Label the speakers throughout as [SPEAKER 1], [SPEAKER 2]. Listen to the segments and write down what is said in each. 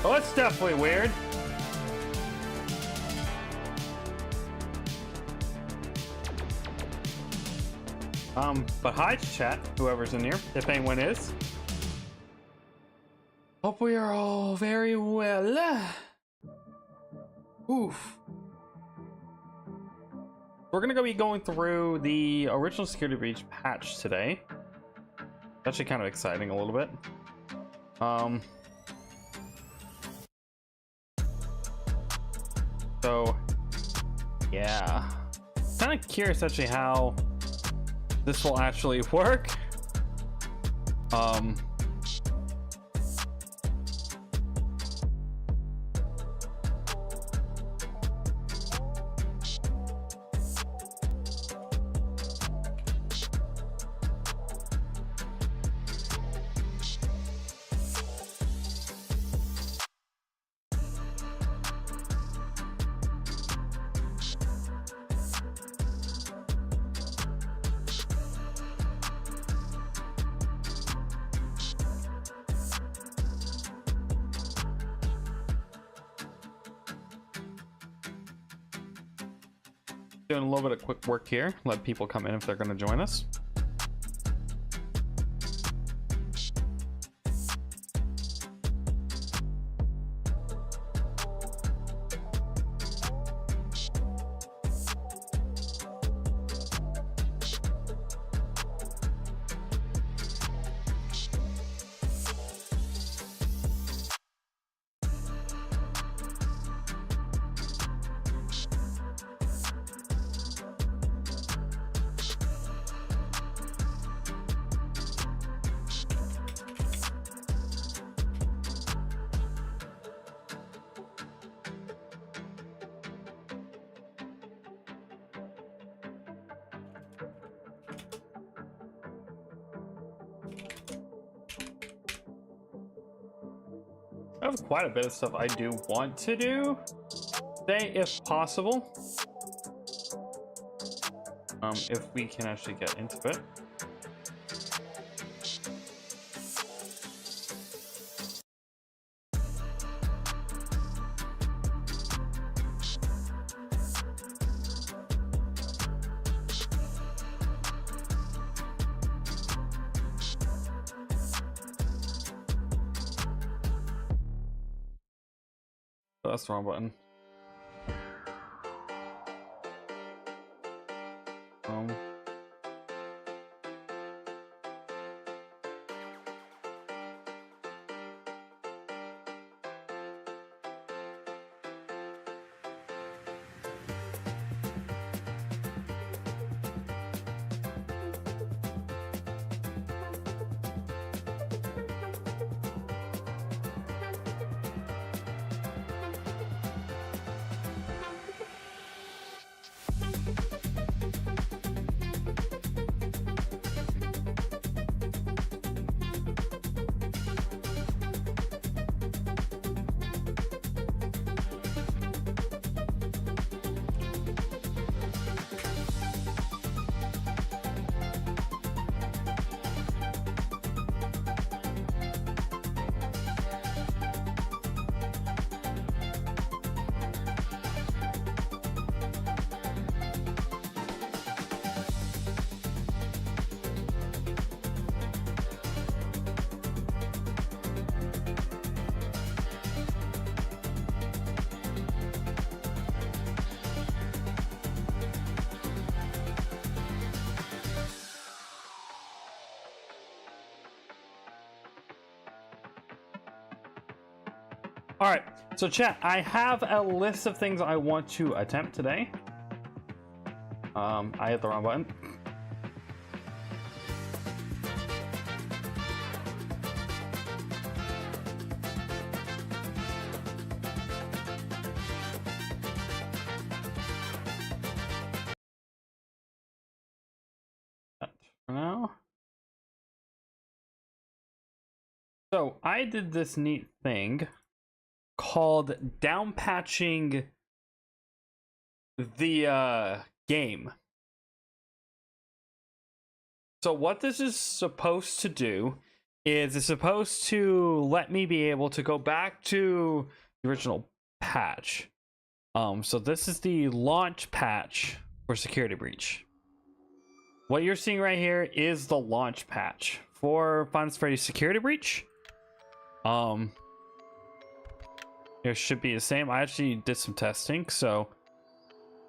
[SPEAKER 1] Oh, it's definitely weird. But hi chat, whoever's in here, if anyone is. Hope we are all very well. Oof. We're gonna be going through the original security breach patch today. Actually kind of exciting a little bit. So yeah, kind of curious actually how this will actually work. Doing a little bit of quick work here. Let people come in if they're going to join us. I have quite a bit of stuff I do want to do today, if possible. If we can actually get into it. Oh, that's the wrong button. All right, so chat, I have a list of things I want to attempt today. I hit the wrong button. For now. So I did this neat thing called down patching the game. So what this is supposed to do is it's supposed to let me be able to go back to the original patch. So this is the launch patch for Security Breach. What you're seeing right here is the launch patch for Five Nights at Freddy's Security Breach. It should be the same. I actually did some testing, so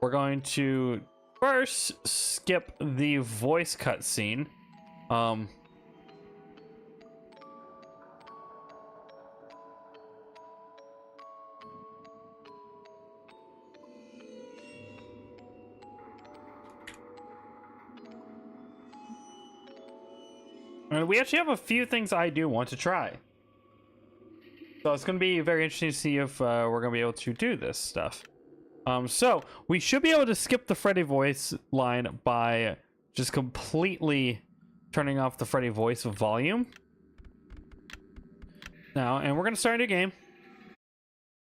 [SPEAKER 1] we're going to first skip the voice cutscene. And we actually have a few things I do want to try. So it's going to be very interesting to see if we're going to be able to do this stuff. So we should be able to skip the Freddy voice line by just completely turning off the Freddy voice volume. Now, and we're going to start a new game.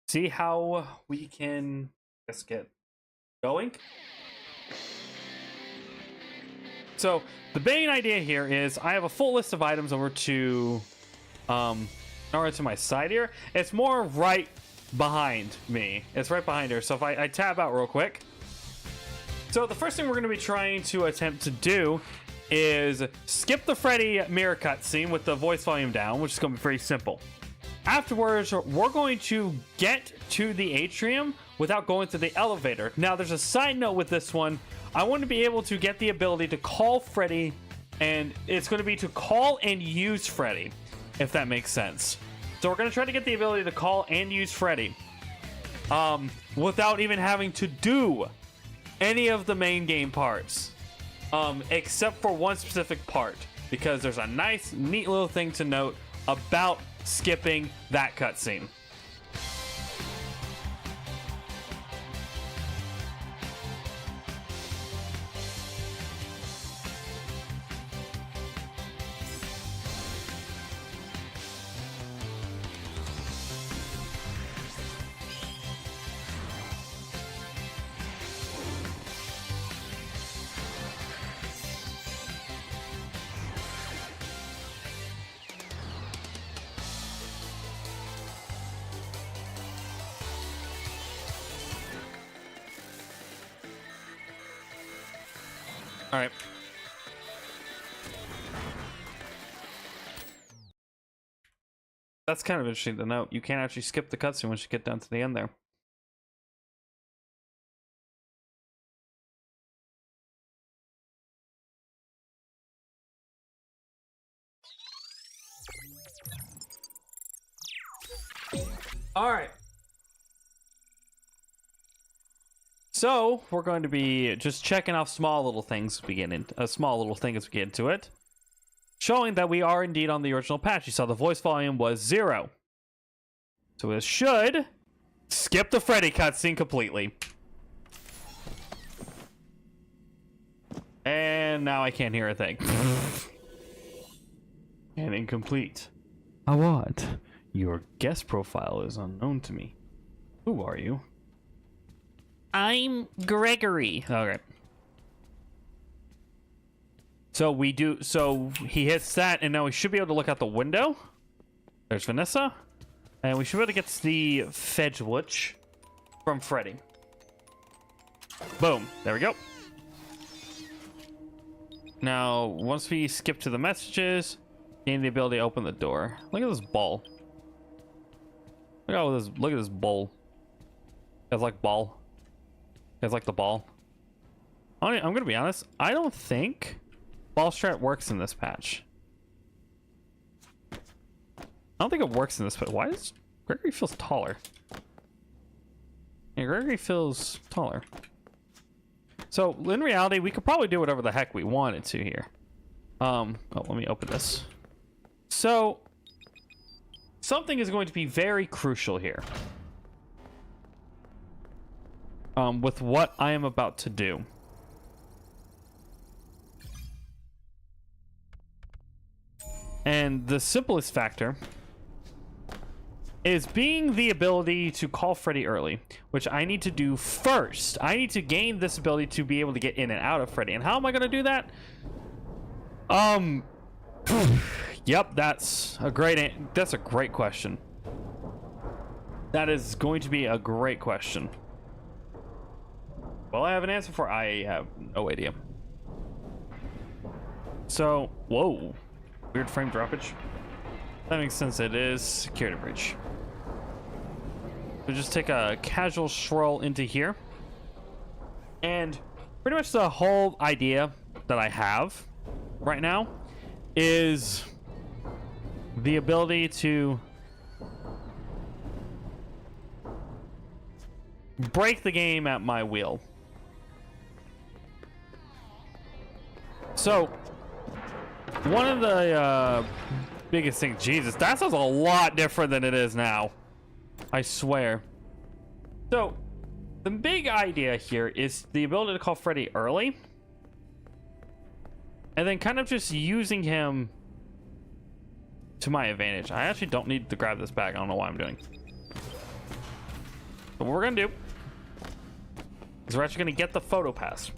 [SPEAKER 1] See how we can just get going. So the main idea here is I have a full list of items over to my side here. It's more right behind me. It's right behind her. So if I tab out real quick. So the first thing we're going to be trying to attempt to do is skip the Freddy mirror cutscene with the voice volume down, which is going to be very simple. Afterwards, we're going to get to the atrium without going to the elevator. Now, there's a side note with this one. I want to be able to get the ability to call Freddy, and it's going to be to call and use Freddy, if that makes sense. So we're going to try to get the ability to call and use Freddy without even having to do any of the main game parts, except for one specific part, because there's a nice, neat little thing to note about skipping that cutscene. All right. That's kind of interesting to note. You can't actually skip the cutscene once you get down to the end there. All right. So we're going to be just checking off small little things as we get into it, showing that we are indeed on the original patch. You saw the voice volume was 0, so it should skip the Freddy cutscene completely. And now I can't hear a thing. And incomplete. What? Your guest profile is unknown to me. Who are you? I'm Gregory. Okay. So he hits that, and now we should be able to look out the window. There's Vanessa. And we should be able to get to the Fedgewitch from Freddy. Boom. There we go. Now, once we skip to the messages, gain the ability to open the door. Look at this ball. Look at this bowl. It's like ball. It's like the ball. I'm gonna be honest. I don't think ball strat works in this patch. I don't think it works in this patch. Why does Gregory feels taller? Yeah, Gregory feels taller. So in reality, we could probably do whatever the heck we wanted to here. Oh, let me open this. So something is going to be very crucial here. With what I am about to do. And the simplest factor is being the ability to call Freddy early, which I need to do first. I need to gain this ability to be able to get in and out of Freddy. And how am I going to do that? Yep, that's a great question. That is going to be a great question. Well, I have an answer for. I have no idea. So, whoa, weird frame droppage. That makes sense. It is security breach. So just take a casual stroll into here, and pretty much the whole idea that I have right now is the ability to break the game at my will. So one of the biggest things, Jesus, that sounds a lot different than it is now, I swear. So the big idea here is the ability to call Freddy early, and then kind of just using him to my advantage. I actually don't need to grab this bag. I don't know why I'm doing. But what we're gonna do is we're actually gonna get the photo pass.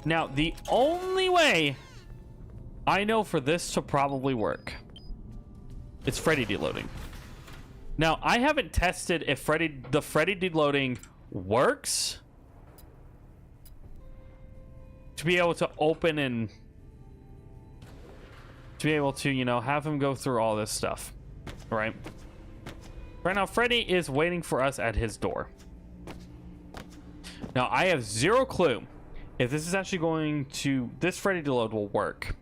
[SPEAKER 1] Now, the only way I know for this to probably work is Freddy deloading. Now, I haven't tested if the Freddy deloading works to be able to open and to be able to, you know, have him go through all this stuff, right? Right now, Freddy is waiting for us at his door. Now, I have zero clue if this is actually going to, this Freddy deload will work.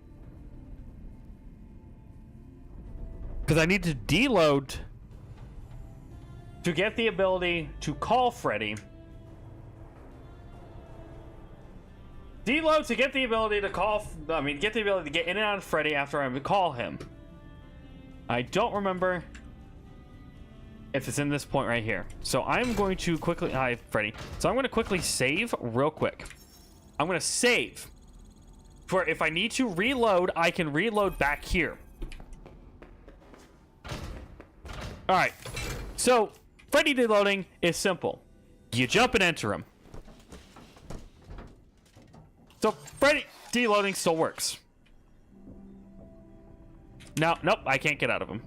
[SPEAKER 1] Because I need to deload to get the ability to call Freddy. Deload to get the ability to call, get the ability to get in and out of Freddy after I call him. I don't remember if it's in this point right here. So I'm going to quickly, hi Freddy. So I'm going to quickly save real quick. I'm going to save for if I need to reload, I can reload back here. All right. So Freddy deloading is simple. You jump and enter him. So Freddy deloading still works. Now, nope, I can't get out of him.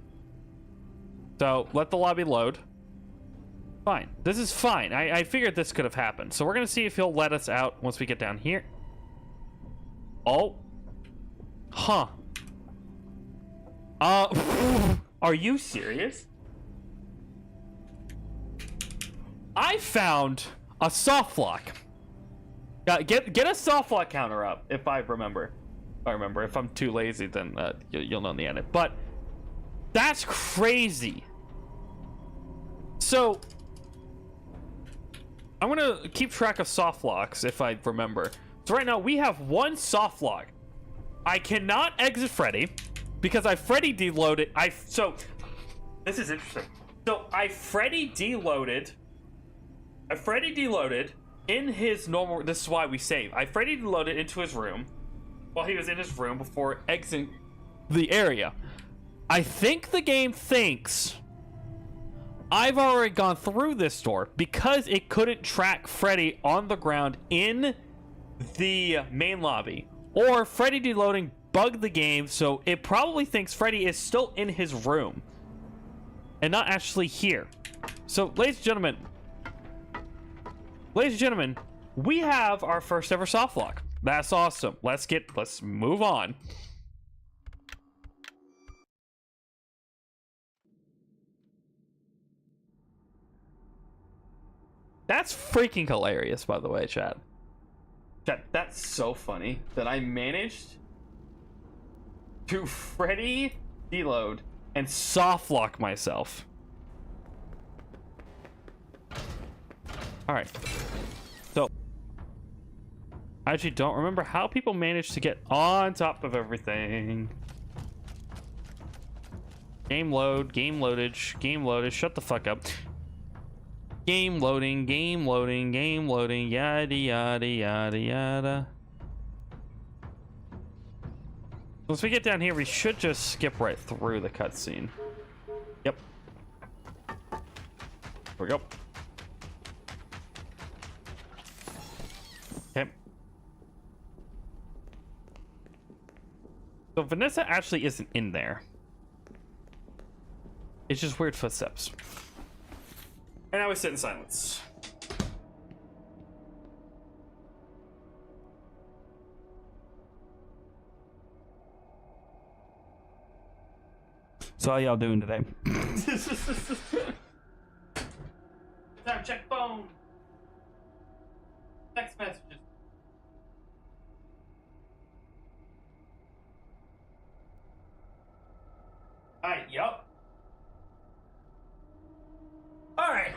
[SPEAKER 1] So let the lobby load. Fine. This is fine. I figured this could have happened. So we're going to see if he'll let us out once we get down here. Oh. Huh. Are you serious? I found a soft lock. Get a soft lock counter up if I remember. If I'm too lazy, then you'll know in the end. But that's crazy. So I'm gonna keep track of soft locks if I remember. So right now we have one soft lock. I cannot exit Freddy because I Freddy deloaded. So this is interesting. So I Freddy deloaded in his normal. This is why we save. I Freddy deloaded into his room while he was in his room before exiting the area. I think the game thinks I've already gone through this door because it couldn't track Freddy on the ground in the main lobby. Or Freddy deloading bugged the game, so it probably thinks Freddy is still in his room and not actually here. So, ladies and gentlemen, we have our first ever soft lock. That's awesome. Let's move on. That's freaking hilarious, by the way, chat. That's so funny that I managed to Freddy deload and soft lock myself. All right. So I actually don't remember how people managed to get on top of everything. Game load, game loaded, shut the fuck up. Game loading, yada yada yada yada. Once we get down here, we should just skip right through the cutscene. Yep. Here we go. Okay. So Vanessa actually isn't in there. It's just weird footsteps. And now we sit in silence. So how y'all doing today? Time check phone. Text messages. Alright, yup. Alright.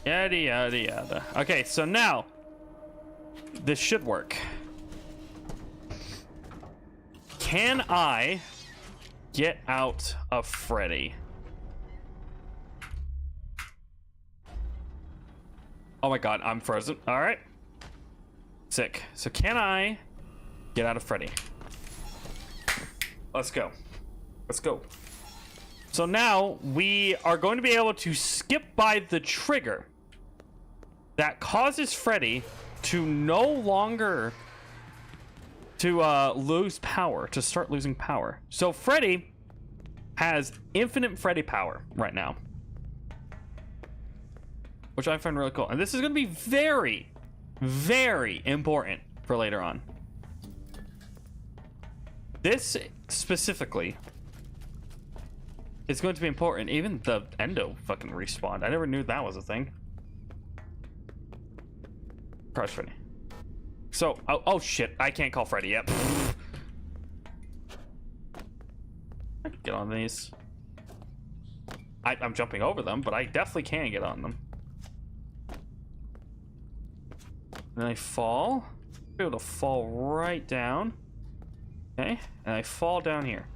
[SPEAKER 1] Yada yada yada. Okay, so now this should work. Can I get out of Freddy? Oh my god, I'm frozen. All right. Sick. So can I get out of Freddy? Let's go. Let's go. So now we are going to be able to skip by the trigger that causes Freddy to no longer lose power, to start losing power. So Freddy has infinite Freddy power right now, which I find really cool. And this is going to be very, very important for later on. This specifically is going to be important. Even the endo fucking respawned. I never knew that was a thing. Crush Freddy. So, oh shit, I can't call Freddy yet. I can get on these. I'm jumping over them, but I definitely can get on them. And then I fall. Be able to fall right down. Okay, and I fall down here.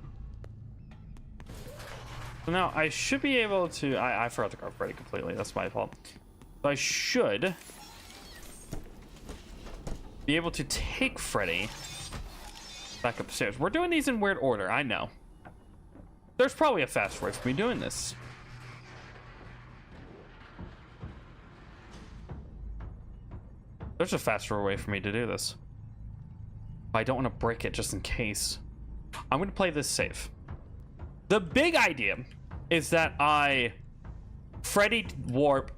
[SPEAKER 1] So now I should be able to. I forgot to call Freddy completely. That's my fault. So I should be able to take Freddy back upstairs. We're doing these in weird order, I know. There's probably a faster way for me doing this. There's a faster way for me to do this. I don't want to break it just in case. I'm going to play this safe. The big idea is that I Freddy warp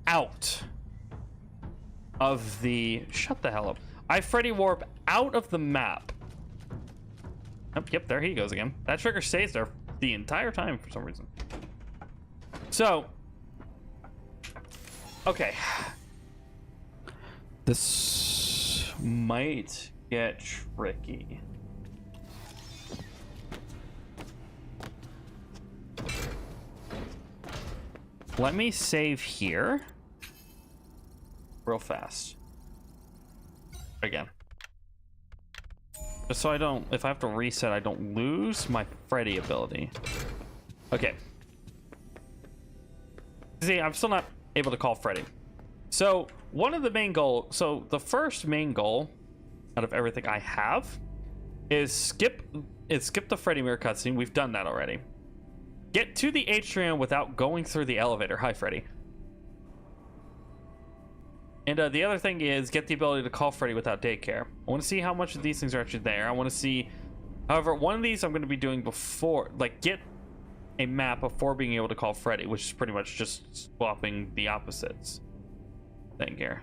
[SPEAKER 1] out of the... Shut the hell up. I Freddy warp out of the map. Yep, there he goes again. That trigger stays there the entire time for some reason. So, okay. This might get tricky. Let me save here real fast again, just so I don't, if I have to reset, I don't lose my Freddy ability. Okay, see, I'm still not able to call Freddy. So one of the main goals, so the first main goal out of everything I have is skip the Freddy mirror cutscene. We've done that already. Get to the atrium without going through the elevator. Hi, Freddy. And the other thing is get the ability to call Freddy without daycare. I want to see how much of these things are actually there. I want to see, however, one of these I'm going to be doing before, like, get a map before being able to call Freddy, which is pretty much just swapping the opposites thing here.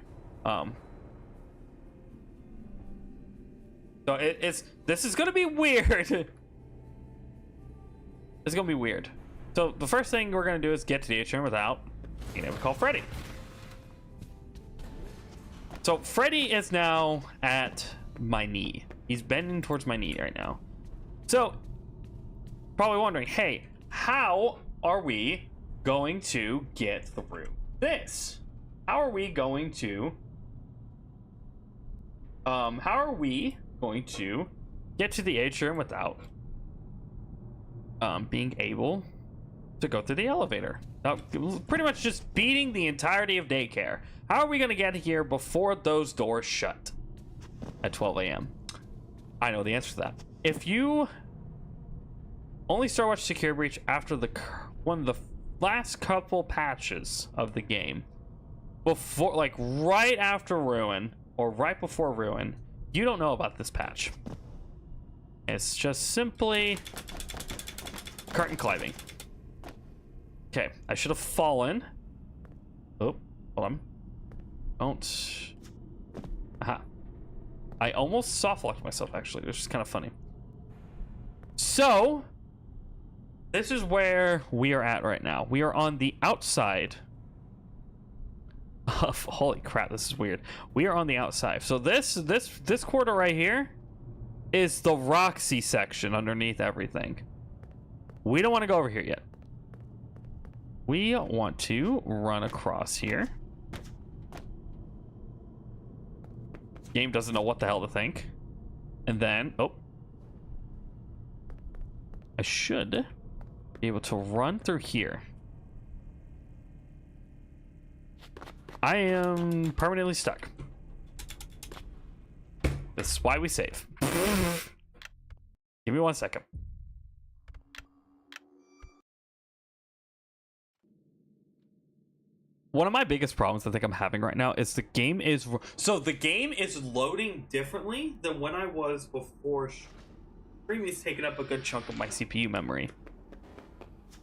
[SPEAKER 1] So this is going to be weird. It's going to be weird. So the first thing we're going to do is get to the atrium without being able to call Freddy. So Freddy is now at my knee. He's bending towards my knee right now. So probably wondering, hey, how are we going to get through this? How are we going to get to the atrium without being able to go through the elevator? Now, pretty much just beating the entirety of daycare. How are we going to get here before those doors shut at 12 a.m.? I know the answer to that. If you Only start watch security breach after one of the last couple patches of the game. Before, like, right after Ruin, or right before Ruin, you don't know about this patch. It's just simply curtain climbing. Okay, I should have fallen. Oh, hold on. Don't. Aha. I almost soft-locked myself, actually, which is kind of funny. So, this is where we are at right now. We are on the outside of, holy crap, this is weird. We are on the outside. So this quarter right here is the Roxy section underneath everything. We don't want to go over here yet. We want to run across here. Game doesn't know what the hell to think. And then, oh. I should be able to run through here. I am permanently stuck. This is why we save. Give me 1 second. One of my biggest problems I think I'm having right now is the game is... So the game is loading differently than when I was before streaming is taking up a good chunk of my CPU memory.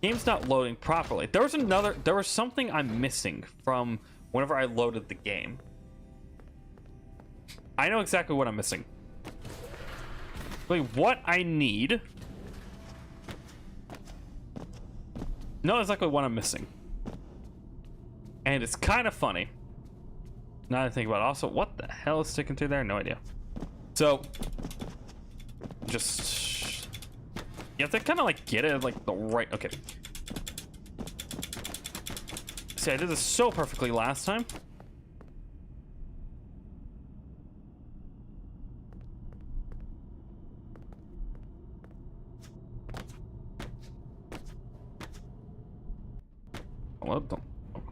[SPEAKER 1] Game's not loading properly. There was something I'm missing from whenever I loaded the game. I know exactly what I'm missing. Like, what I need. Know exactly what I'm missing. And it's kind of funny. Now that I think about it. Also, what the hell is sticking through there? No idea. So, just... You have to kind of, like, get it, like, the right... Okay. See, I did this so perfectly last time. Oh, don't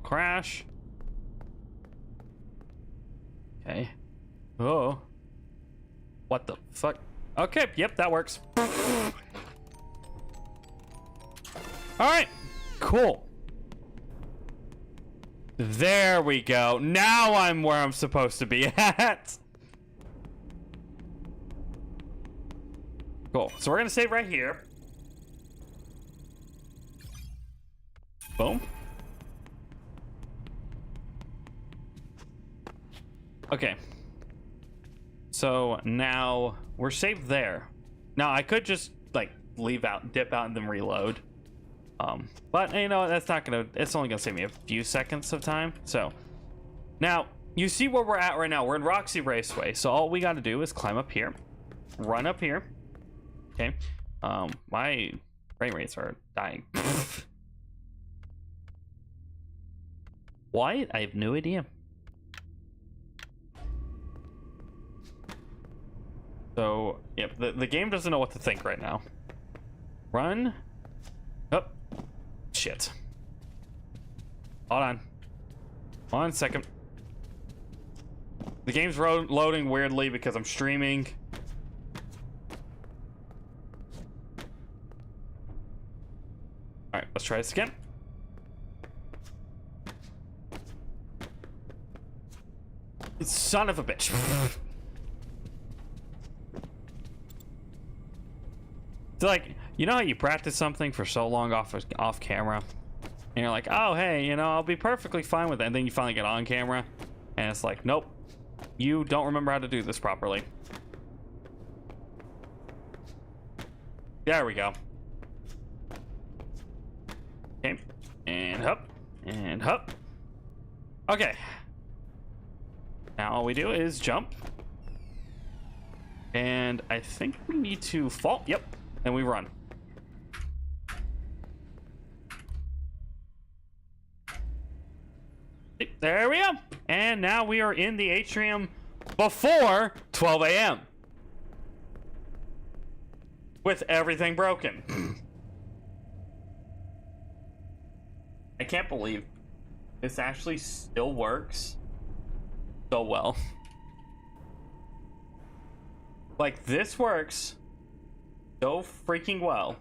[SPEAKER 1] crash. Okay. Oh. What the fuck? Okay, yep, that works. Alright, cool. There we go. Now I'm where I'm supposed to be at. Cool. So we're gonna save right here. Boom. Okay. So now we're saved there. Now I could just like leave out, dip out, and then reload. But you know, that's not gonna, it's only gonna save me a few seconds of time. So now you see where we're at right now. We're in Roxy Raceway. So all we gotta do is climb up here, run up here. Okay. My frame rates are dying. Why? I have no idea. So, yep, the game doesn't know what to think right now. Run. Oh. Shit. Hold on. 1 second. The game's loading weirdly because I'm streaming. Alright, let's try this again. Son of a bitch. It's like, you know how you practice something for so long off camera, and you're like, oh hey, you know, I'll be perfectly fine with it, and then you finally get on camera and it's like, nope, you don't remember how to do this properly. There we go. Okay, and hop, and hop. Okay, now all we do is jump, and I think we need to fall. Yep. And we run. There we go. And now we are in the atrium before 12 a.m. with everything broken. I can't believe this actually still works so well. Like, this works so freaking well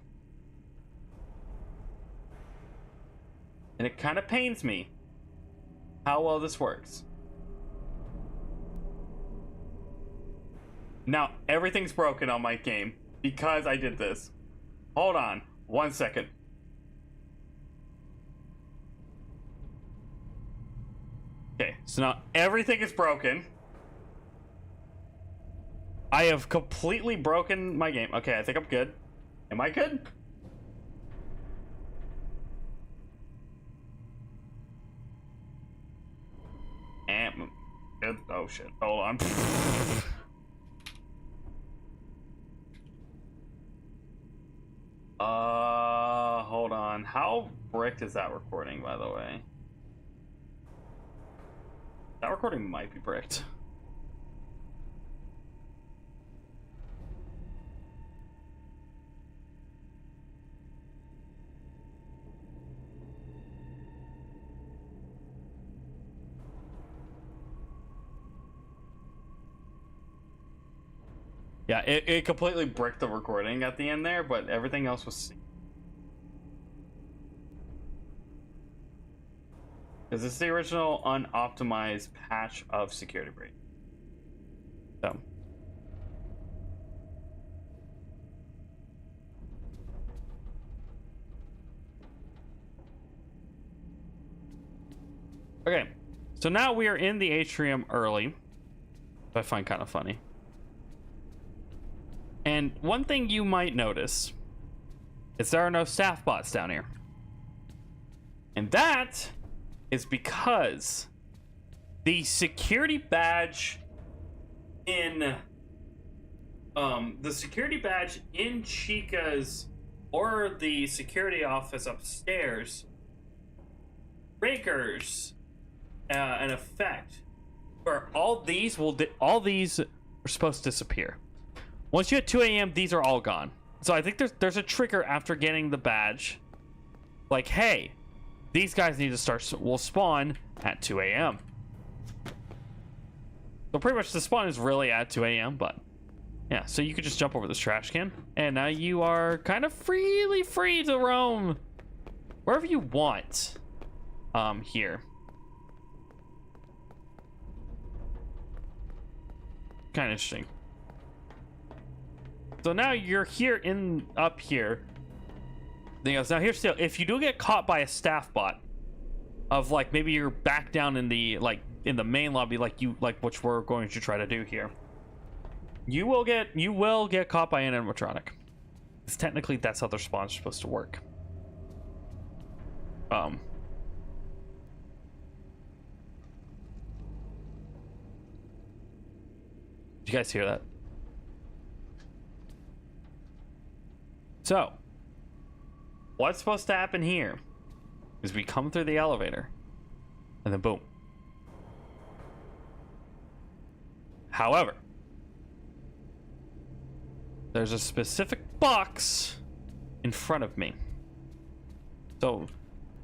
[SPEAKER 1] And it kind of pains me how well this works. Now, everything's broken on my game because I did this. Hold on 1 second. Okay, so now everything is broken. I have completely broken my game. Okay, I think I'm good. Am I good? Oh shit, hold on. Hold on. How bricked is that recording, by the way? That recording might be bricked. Yeah, it completely bricked the recording at the end there, but everything else was... Because this is the original unoptimized patch of security breach. So. Okay, so now we are in the atrium early. I find kind of funny. And one thing you might notice is there are no staff bots down here. And that is because the security badge in Chica's or the security office upstairs triggers an effect where all these are supposed to disappear. Once you hit 2 a.m., these are all gone. So I think there's a trigger after getting the badge. Like, hey, these guys need to will spawn at 2 a.m. So pretty much the spawn is really at 2 a.m., but yeah, so you could just jump over this trash can, and now you are kind of free to roam wherever you want here. Kind of interesting. So now you're here up here. Now here's still, if you do get caught by a staff bot of like maybe you're back down in the main lobby which we're going to try to do here, you will get caught by an animatronic. Because technically that's how their spawns are supposed to work. Did you guys hear that? So, what's supposed to happen here is we come through the elevator, and then boom. However, there's a specific box in front of me. So,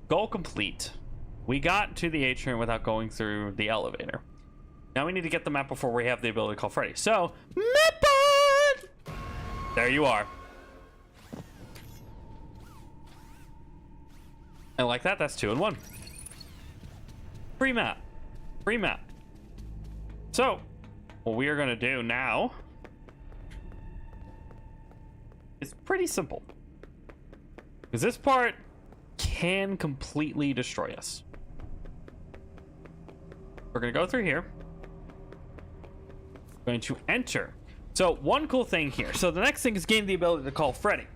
[SPEAKER 1] goal complete. We got to the atrium without going through the elevator. Now we need to get the map before we have the ability to call Freddy. So, map on! There you are. And like that, that's 2 in 1. Free map. Free map. So, what we are going to do now is pretty simple. Because this part can completely destroy us. We're going to go through here. We're going to enter. So, one cool thing here. So, the next thing is gain the ability to call Freddy.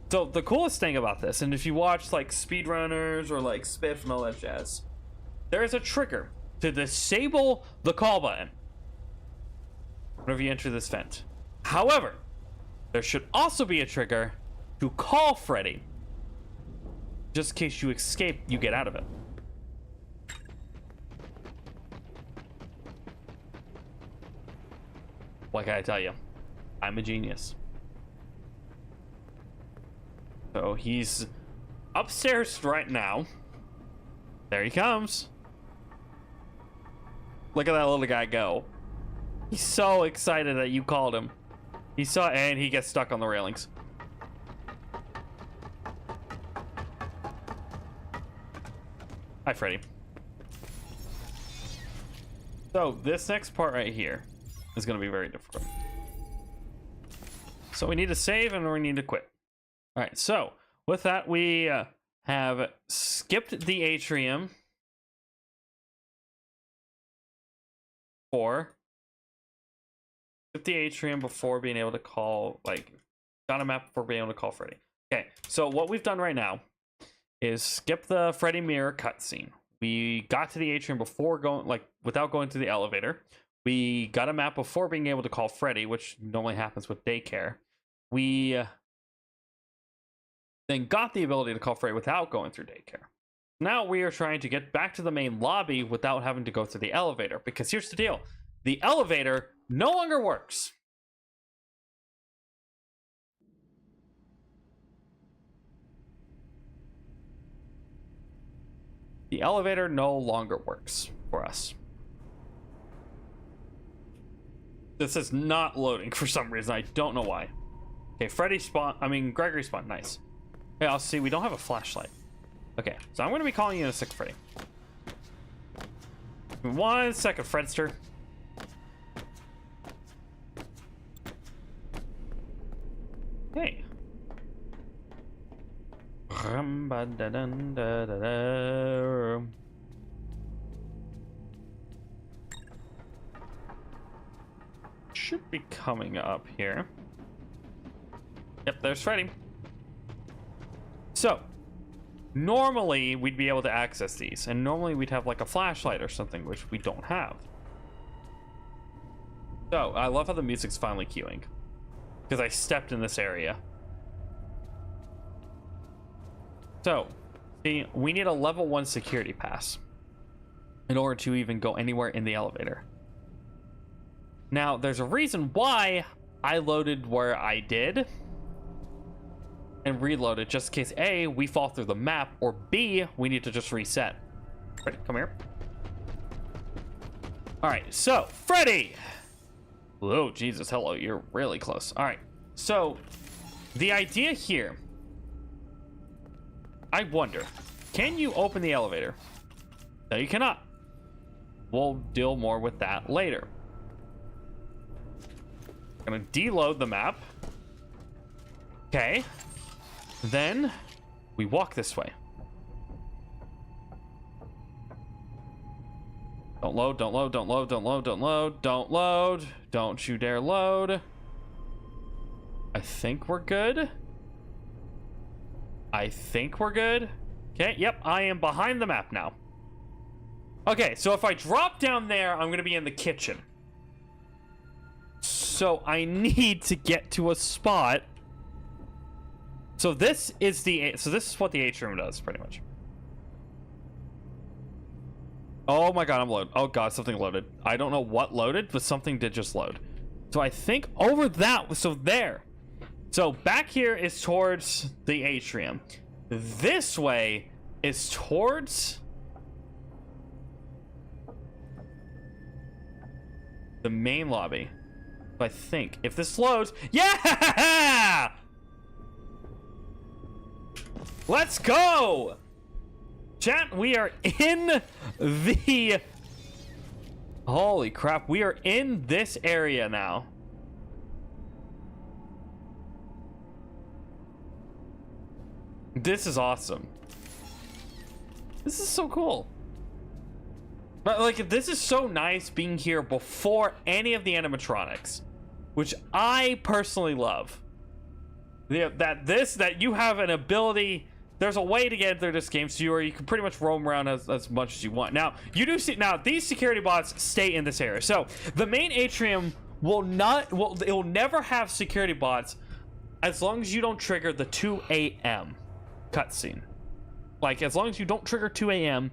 [SPEAKER 1] So the coolest thing about this, and if you watch like speedrunners or like Spiff and all that jazz, there is a trigger to disable the call button whenever you enter this vent. However, there should also be a trigger to call Freddy, just in case you escape, you get out of it. What can I tell you? I'm a genius. So he's upstairs right now. There he comes. Look at that little guy go. He's so excited that you called him. And he gets stuck on the railings. Hi, Freddy. So this next part right here is going to be very difficult. So we need to save and we need to quit. All right, so with that, we have skipped the atrium before being able to call, like, got a map before being able to call Freddy. Okay, so what we've done right now is skip the Freddy mirror cutscene. We got to the atrium before going, like, without going to the elevator. We got a map before being able to call Freddy, which normally happens with daycare. We then got the ability to call Freddy without going through daycare. Now we are trying to get back to the main lobby without having to go through the elevator, because here's the deal. The elevator no longer works. The elevator no longer works for us. This is not loading for some reason. I don't know why. Okay, Freddy spawned. I mean, Gregory spawned. Nice. Okay, I'll see. We don't have a flashlight. Okay, so I'm going to be calling you in a second, Freddy. 1 second, Fredster. Hey. Should be coming up here. Yep, there's Freddy. So, normally we'd be able to access these, and normally we'd have like a flashlight or something, which we don't have. So, I love how the music's finally queuing, because I stepped in this area. So, see, we need a level 1 security pass in order to even go anywhere in the elevator. Now, there's a reason why I loaded where I did and reloaded, just in case A, we fall through the map, or B, we need to just reset. Freddy, come here. All right, so Freddy. Oh, Jesus, hello, you're really close. All right, so the idea here, I wonder, can you open the elevator? No, you cannot. We'll deal more with that later. I'm gonna deload the map. Okay. Then we walk this way. Don't load, don't load, don't load, don't load, don't load, don't load. Don't you dare load. I think we're good. I think we're good. Okay, yep, I am behind the map now. Okay, so if I drop down there, I'm gonna be in the kitchen. So I need to get to a spot. So this is what the atrium does, pretty much. Oh my god, I'm loaded. Oh god, something loaded. I don't know what loaded, but something did just load. So I think over that, so there. So back here is towards the atrium. This way is towards the main lobby. I think if this loads, yeah! Let's go! Chat, we are in the... Holy crap, we are in this area now. This is awesome. This is so cool. But like, this is so nice being here before any of the animatronics, which I personally love. That you have an ability. There's a way to get through this game, so you can pretty much roam around as much as you want. Now, you do see, now these security bots stay in this area. So the main atrium will never have security bots as long as you don't trigger the 2 a.m. cutscene. Like, as long as you don't trigger 2 a.m.,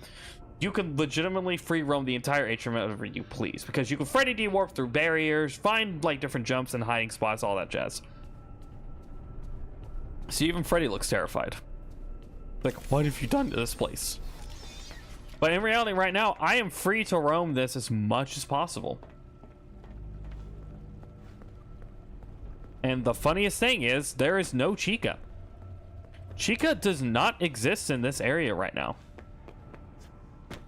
[SPEAKER 1] you can legitimately free roam the entire atrium whenever you please, because you can Freddy D-warp through barriers, find like different jumps and hiding spots, all that jazz. See, even Freddy looks terrified. Like, what have you done to this place? But in reality, right now, I am free to roam this as much as possible. And the funniest thing is, there is no Chica. Chica does not exist in this area right now.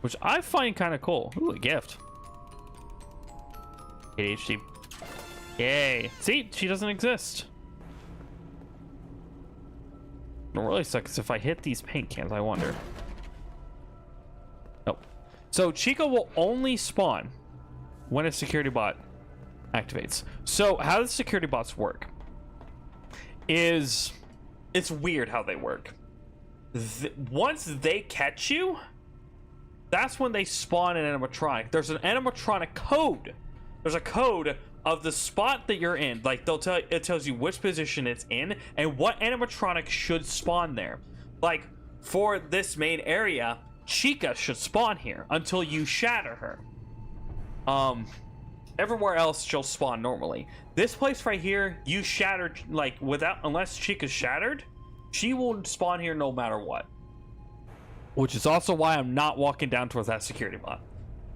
[SPEAKER 1] which I find kind of cool. Ooh, a gift. ADHD. Yay. See, she doesn't exist. What really sucks if I hit these paint cans, I wonder. Nope. So Chica will only spawn when a security bot activates. So how the security bots work is, it's weird how they work. Once they catch you, that's when they spawn an animatronic. There's an animatronic code. There's a code of the spot that you're in. Like it tells you which position it's in and what animatronic should spawn there. Like for this main area, Chica should spawn here until you shatter her. Everywhere else she'll spawn normally. This place right here, you shattered, like unless Chica's shattered, she will spawn here no matter what. Which is also why I'm not walking down towards that security bot.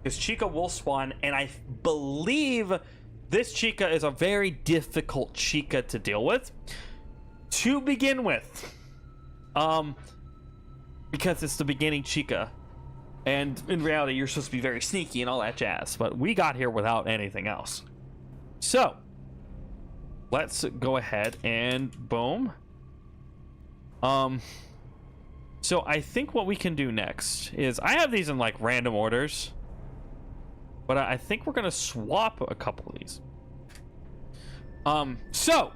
[SPEAKER 1] Because Chica will spawn, and I believe this Chica is a very difficult Chica to deal with. To begin with. Because it's the beginning Chica. And in reality, you're supposed to be very sneaky and all that jazz. But we got here without anything else. So, let's go ahead and boom. So I think what we can do next is, I have these in like random orders, but I think we're gonna swap a couple of these. So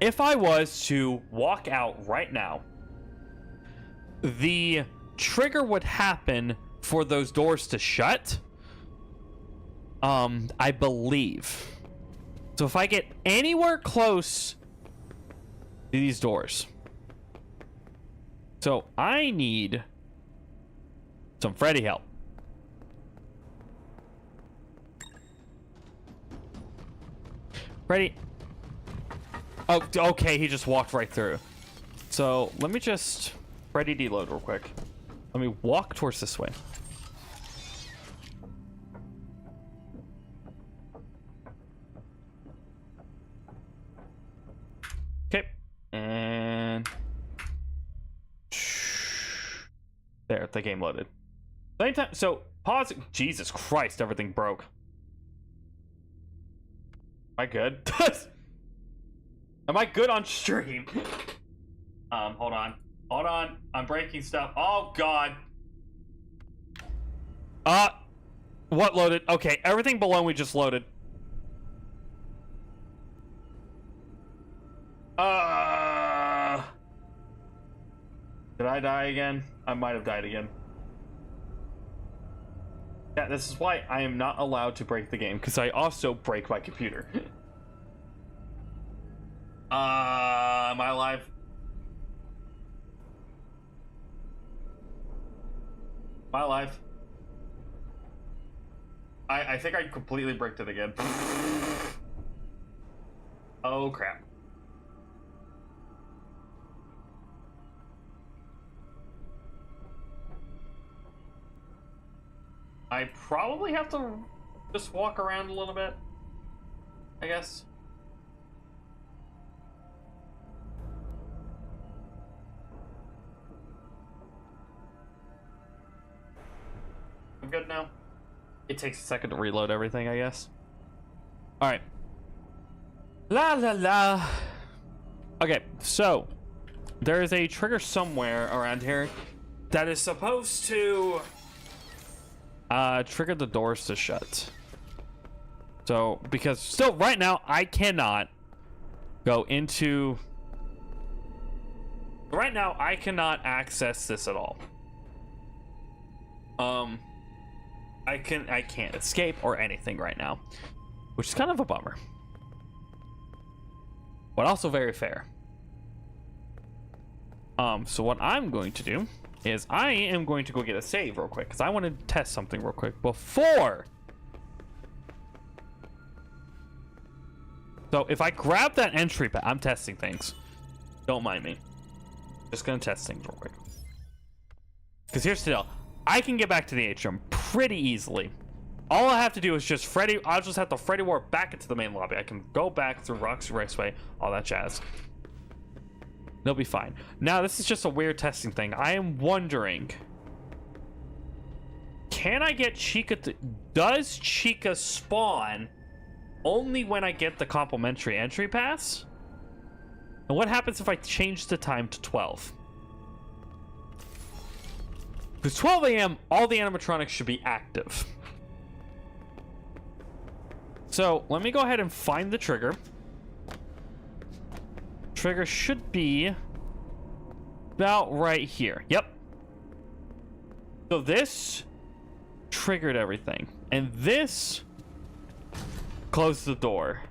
[SPEAKER 1] if I was to walk out right now, the trigger would happen for those doors to shut, I believe. So if I get anywhere close to these doors, so I need some Freddy help. Freddy. Oh, okay, he just walked right through. So let me just Freddy deload real quick. Let me walk towards this way. Okay. And there, the game loaded. Anytime, so pause. Jesus Christ, everything broke. Am I good? Am I good on stream? Hold on. Hold on. I'm breaking stuff. Oh, God. What loaded? Okay, everything below me just loaded. Did I die again? I might have died again. Yeah, this is why I am not allowed to break the game, because I also break my computer. Am I alive? Am I alive? I think I completely bricked it again. Oh, crap. I probably have to just walk around a little bit, I guess. I'm good now. It takes a second to reload everything, I guess. Alright. La la la. Okay, so there is a trigger somewhere around here that is supposed to trigger the doors to shut. So, because still right now I cannot go into... Right now I cannot access this at all. I can't escape or anything right now, which is kind of a bummer, but also very fair. So what I'm going to do is I am going to go get a save real quick, because I want to test something real quick before. So if I grab that entry pad, I'm testing things. Don't mind me. Just gonna test things real quick. Because here's the deal. I can get back to the atrium pretty easily. All I have to do is just Freddy. I'll just have to Freddy warp back into the main lobby. I can go back through Roxy Raceway, all that jazz. They'll be fine. Now, this is just a weird testing thing. I am wondering can I get Chica to... Does Chica spawn only when I get the complimentary entry pass? And what happens if I change the time to 12? Because 12 a.m., all the animatronics should be active. So, let me go ahead and find the trigger. Trigger should be about right here. Yep. So this triggered everything. And this closed the door.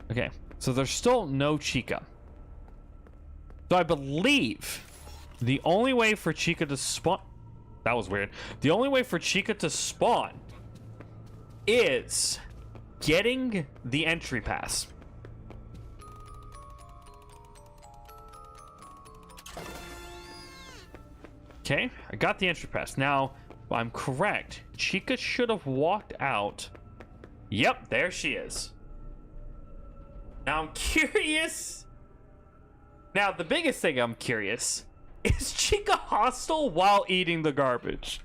[SPEAKER 1] Okay. So there's still no Chica. So I believe the only way for Chica to spawn... That was weird. The only way for Chica to spawn is getting the entry pass. Okay, I got the entry pass. Now, I'm correct. Chica should have walked out. Yep, there she is. Now, I'm curious. Now, the biggest thing I'm curious, is Chica hostile while eating the garbage?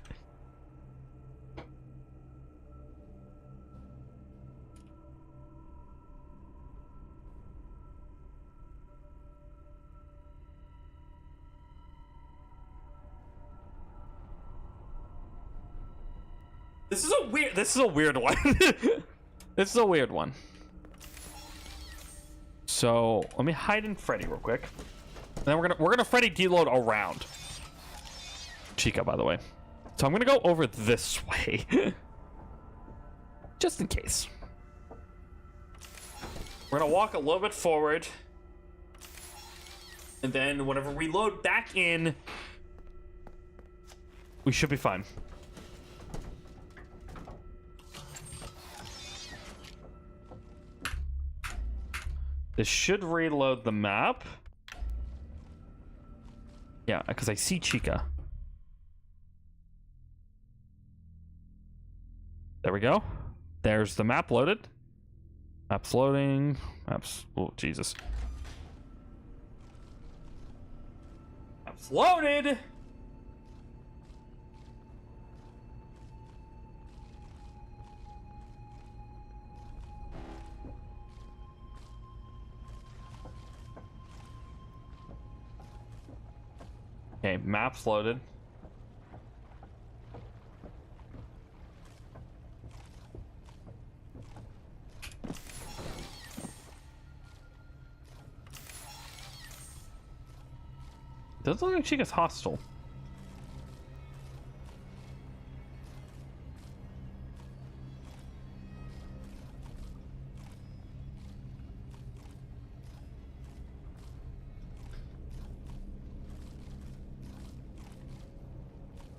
[SPEAKER 1] This is a weird one. This is a weird one. So let me hide in Freddy real quick. And then we're gonna Freddy deload around Chica, by the way. So I'm gonna go over this way. Just in case. We're gonna walk a little bit forward. And then whenever we load back in, we should be fine. This should reload the map. Yeah, because I see Chica. There we go. There's the map loaded. Map's loading. Maps. Oh, Jesus. Map's loaded. Okay, map's loaded. Doesn't look like Chica's hostile.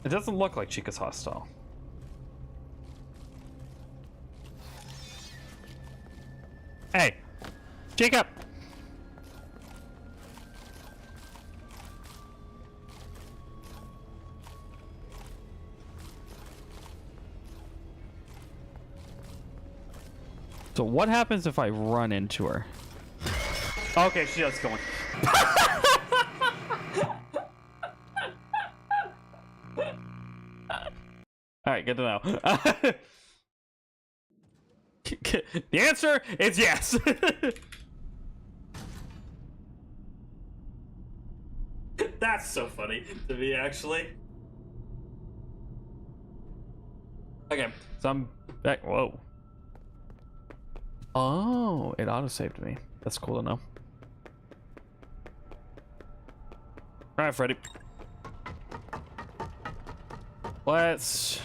[SPEAKER 1] It doesn't look like Chica's hostile. Hey, Jacob! So what happens if I run into her? Okay, she does go in. Alright, good to know. The answer is yes. That's so funny to me, actually. Okay, so I'm back. Whoa. Oh, it auto-saved me. That's cool to know. Alright, Freddy. Let's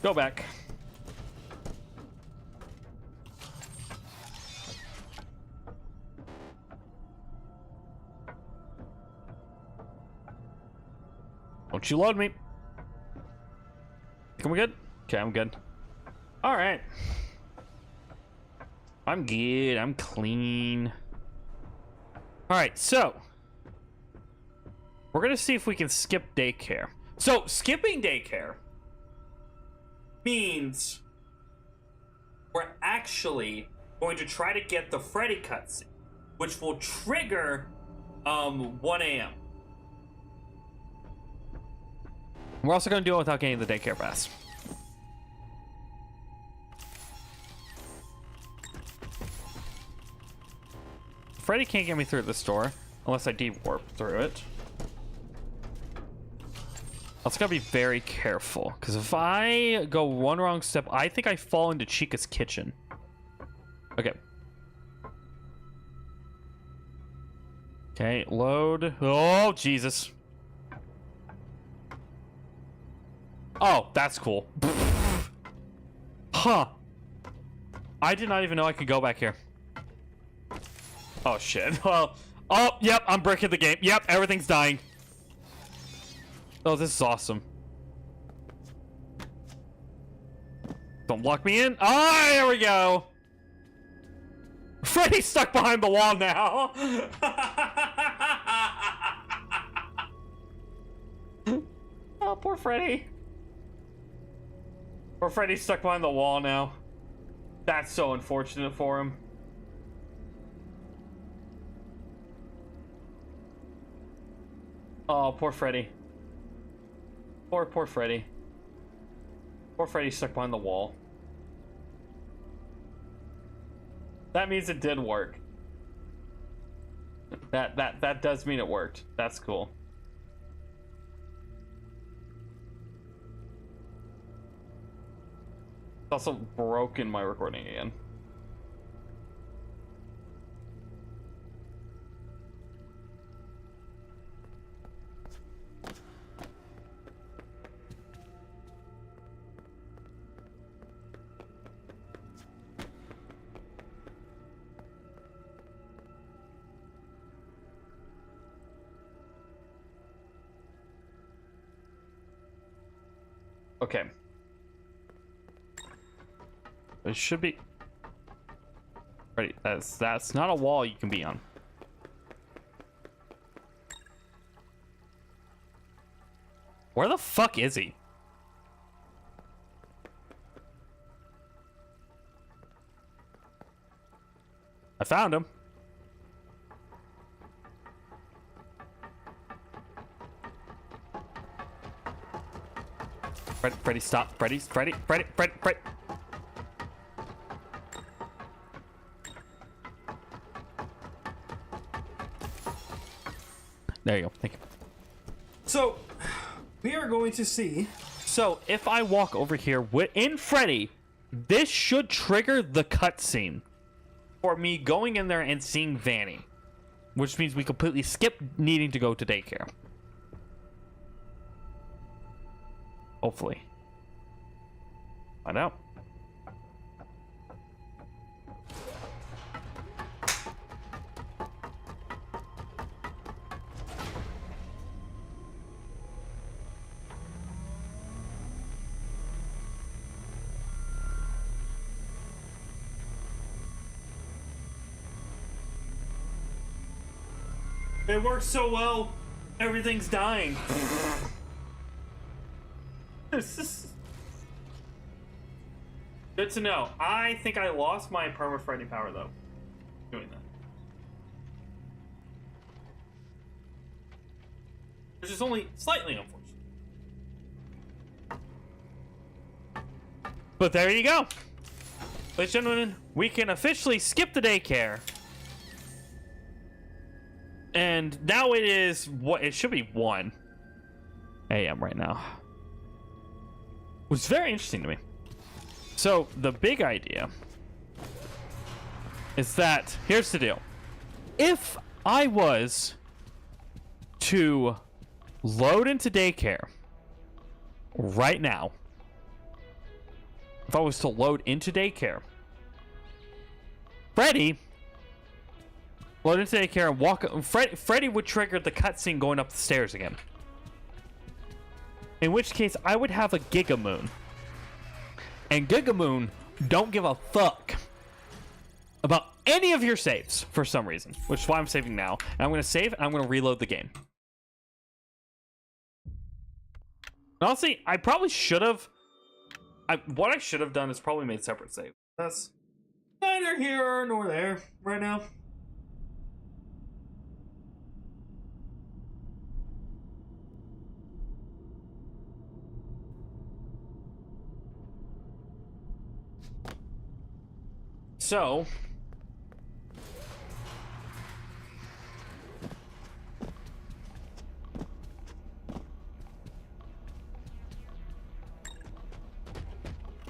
[SPEAKER 1] go back. Don't you load me. Think I'm good? Okay, I'm good. Alright. I'm good. I'm clean. Alright, so we're gonna see if we can skip daycare. So, skipping daycare means we're actually going to try to get the Freddy cutscene, which will trigger 1 a.m. We're also going to do it without getting the daycare pass. Freddy can't get me through this door unless I de-warp through it. I also gotta be very careful, because if I go one wrong step, I think I fall into Chica's kitchen. Okay. Okay, load. Oh, Jesus. Oh, that's cool. Huh. I did not even know I could go back here. Oh, shit. Well, oh, yep, I'm breaking the game. Yep, everything's dying. Oh, this is awesome. Don't lock me in. Ah, there we go. Freddy's stuck behind the wall now. Oh, poor Freddy. Poor Freddy's stuck behind the wall now. That's so unfortunate for him. Oh, poor Freddy. Poor Freddy. Poor Freddy's stuck behind the wall. That means it did work. That does mean it worked. That's cool. It's also broken my recording again. Okay. It should be ready. That's not a wall you can be on. Where the fuck is he? I found him. Freddy, stop. Freddy. There you go. Thank you.
[SPEAKER 2] So, we are going to see.
[SPEAKER 1] So, if I walk over here in Freddy, this should trigger the cutscene for me going in there and seeing Vanny, which means we completely skip needing to go to daycare. Hopefully. Find out.
[SPEAKER 2] It works so well. Everything's dying.
[SPEAKER 1] Good to know. I think I lost my perma Freddy power though. Doing that. Which is only slightly unfortunate. But there you go. Ladies and gentlemen, we can officially skip the daycare. And now it is what it should be 1 a.m. right now. Which is very interesting to me. So the big idea is that here's the deal. If I was to load into daycare right now, if I was to load into daycare, Freddy load into daycare and walk. Freddy would trigger the cutscene going up the stairs again. In which case, I would have a Gigamoon. And Gigamoon don't give a fuck about any of your saves for some reason. Which is why I'm saving now. And I'm going to save and I'm going to reload the game. Honestly, I probably should have. What I should have done is probably made separate saves.
[SPEAKER 2] That's neither here nor there right now.
[SPEAKER 1] So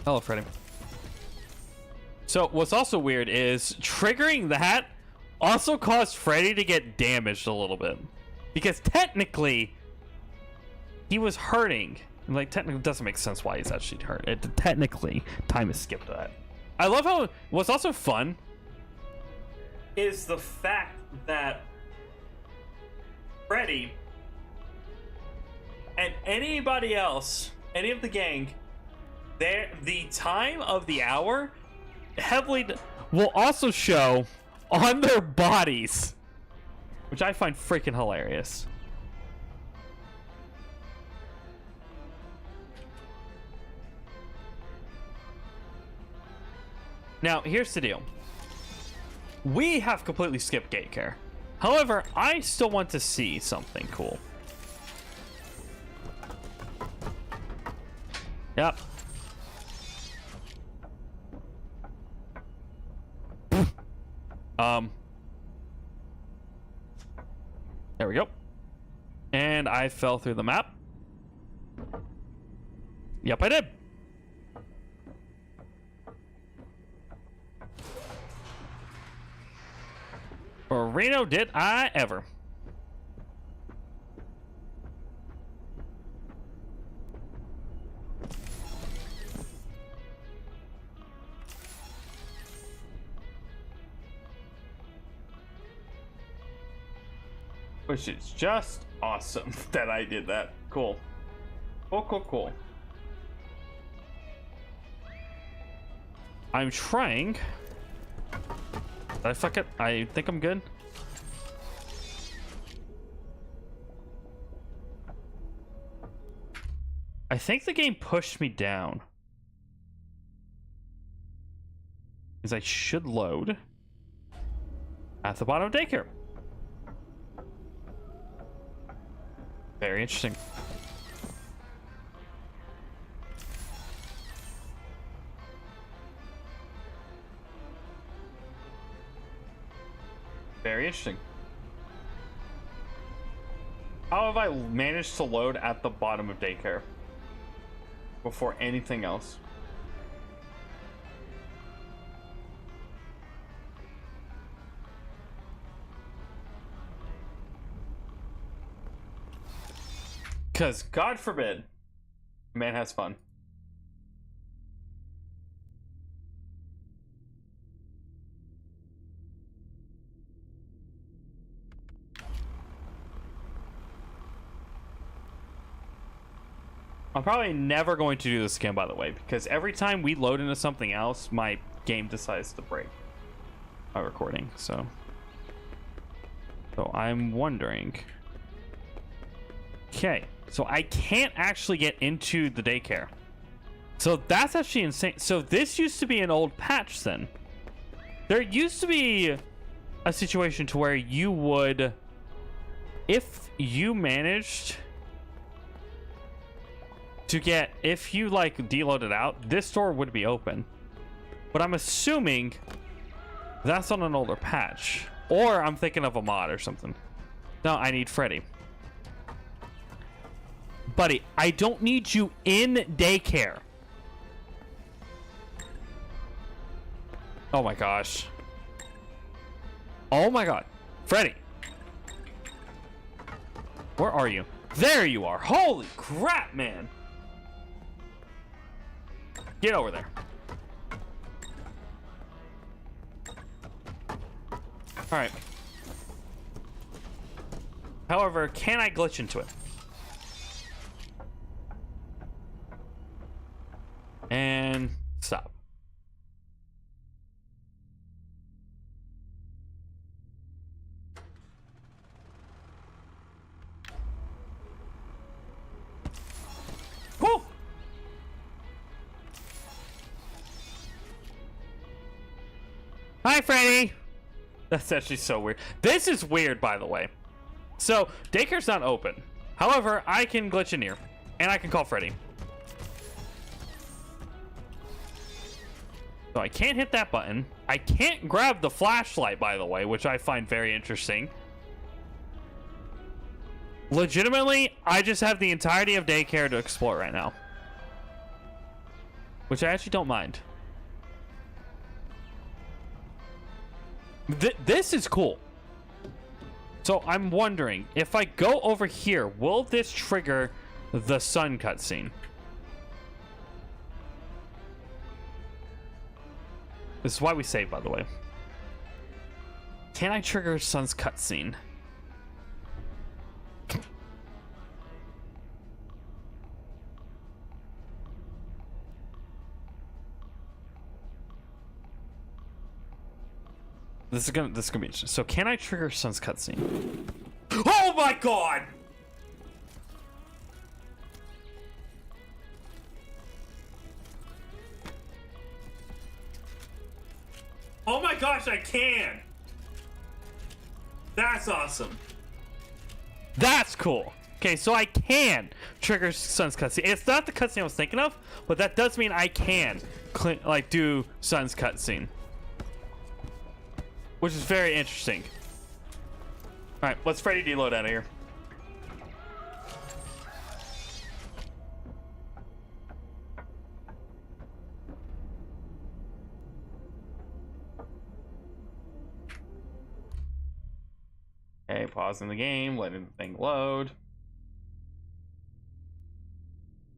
[SPEAKER 1] hello, Freddy. So what's also weird is triggering that also caused Freddy to get damaged a little bit, because technically he was hurting. Like, technically, it doesn't make sense why he's actually hurt. Technically, time is skipped to that. I love how what's also fun is the fact that Freddy and anybody else, any of the gang, the time of the hour heavily will also show on their bodies, which I find freaking hilarious. Now, here's the deal. We have completely skipped gate care. However, I still want to see something cool. Yep. There we go. And I fell through the map. Yep, I did. Or Reno, did I ever? Which is just awesome that I did that. Cool. Cool, cool, cool. I'm trying. Did I fuck it? I think I'm good. I think the game pushed me down. Because I should load at the bottom of daycare. Very interesting. Very interesting. How have I managed to load at the bottom of daycare before anything else? Because, God forbid, man has fun. I'm probably never going to do this again, by the way, because every time we load into something else, my game decides to break my recording. So I'm wondering. Okay, so I can't actually get into the daycare. So that's actually insane. So this used to be an old patch then. There used to be a situation to where you would, if you managed to get, if you like deloaded out, this door would be open. But I'm assuming that's on an older patch. Or I'm thinking of a mod or something. No, I need Freddy. Buddy, I don't need you in daycare. Oh my gosh. Oh my god. Freddy. Where are you? There you are. Holy crap, man. Get over there. Alright. However, can I glitch into it? And stop. Woo! Hi, Freddy. That's actually so weird. This is weird, by the way. So, daycare's not open. However, I can glitch in here. And I can call Freddy. So I can't hit that button. I can't grab the flashlight, by the way, which I find very interesting. Legitimately, I just have the entirety of daycare to explore right now, which I actually don't mind. This is cool. So I'm wondering, if I go over here, will this trigger the sun cutscene? This is why we save, by the way. Can I trigger sun's cutscene? This is gonna be interesting. So can I trigger sun's cutscene? Oh my god!
[SPEAKER 2] Oh my gosh, I can! That's awesome.
[SPEAKER 1] That's cool. Okay, so I can trigger sun's cutscene. It's not the cutscene I was thinking of, but that does mean I can like do sun's cutscene, which is very interesting. All right, let's Freddy deload out of here. Okay, pausing the game, letting the thing load.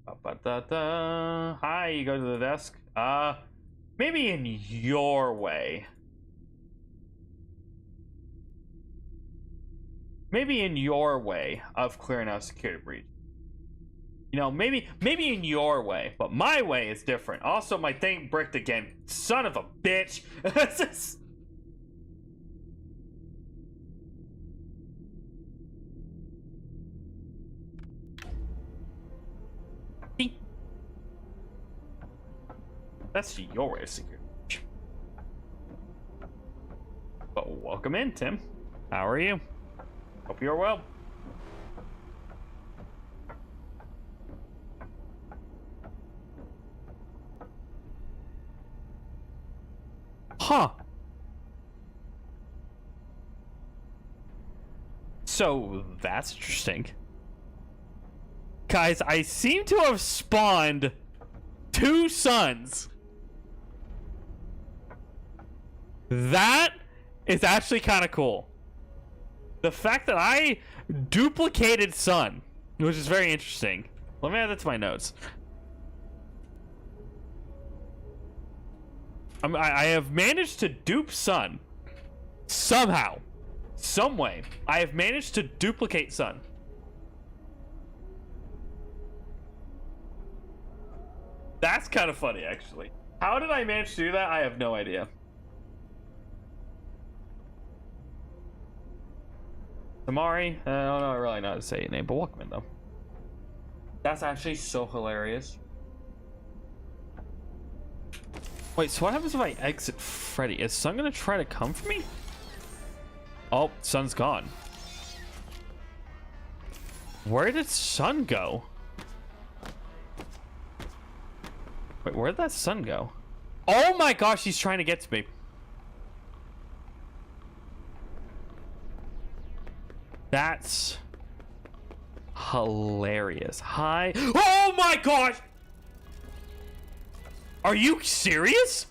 [SPEAKER 1] Ba-ba-da-da. Hi, you go to the desk. Maybe in your way. Maybe in your way of clearing out security breach. You know, maybe in your way, but my way is different. Also, my thing bricked again. Son of a bitch. That's your way of security. But welcome in, Tim. How are you? Hope you're well. Huh. So that's interesting. Guys, I seem to have spawned 2 suns. That is actually kind of cool. The fact that I duplicated sun, which is very interesting. Let me add that to my notes. I have managed to dupe sun. Somehow. Some way. I have managed to duplicate sun. That's kind of funny, actually. How did I manage to do that? I have no idea. Tamari? I don't know really know how to say your name, but welcome in, though. That's actually so hilarious. Wait, so what happens if I exit Freddy? Is Sun gonna try to come for me? Oh, Sun's gone. Where did Sun go? Wait, where did that Sun go? Oh my gosh, he's trying to get to me. That's hilarious. Hi. Oh my gosh! Are you serious?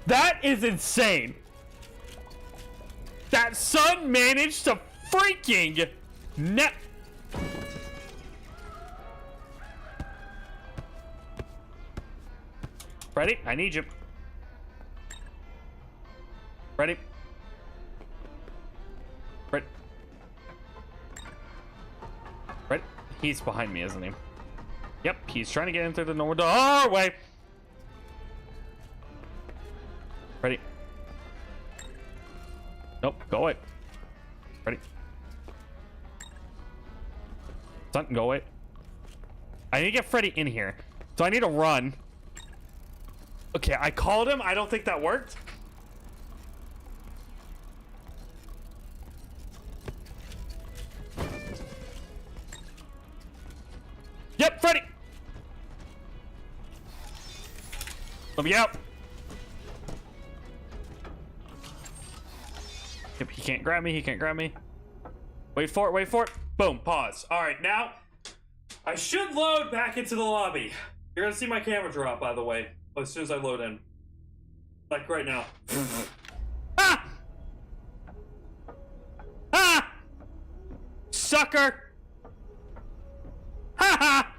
[SPEAKER 1] That is insane. That Sun managed to freaking net. Ready? I need you. Ready? Ready? Ready? He's behind me, isn't he? Yep, he's trying to get in through the normal doorway. Ready? Nope, go away. Ready? Sun, go away. I need to get Freddy in here. So I need to run. Okay, I called him. I don't think that worked. Yep, Freddy. Let me out. Yep, he can't grab me. He can't grab me. Wait for it. Wait for it. Boom. Pause. All right, now I should load back into the lobby. You're gonna see my camera drop, by the way, as soon as I load in. Like right now. Ah! Ah! Sucker! Ha ha!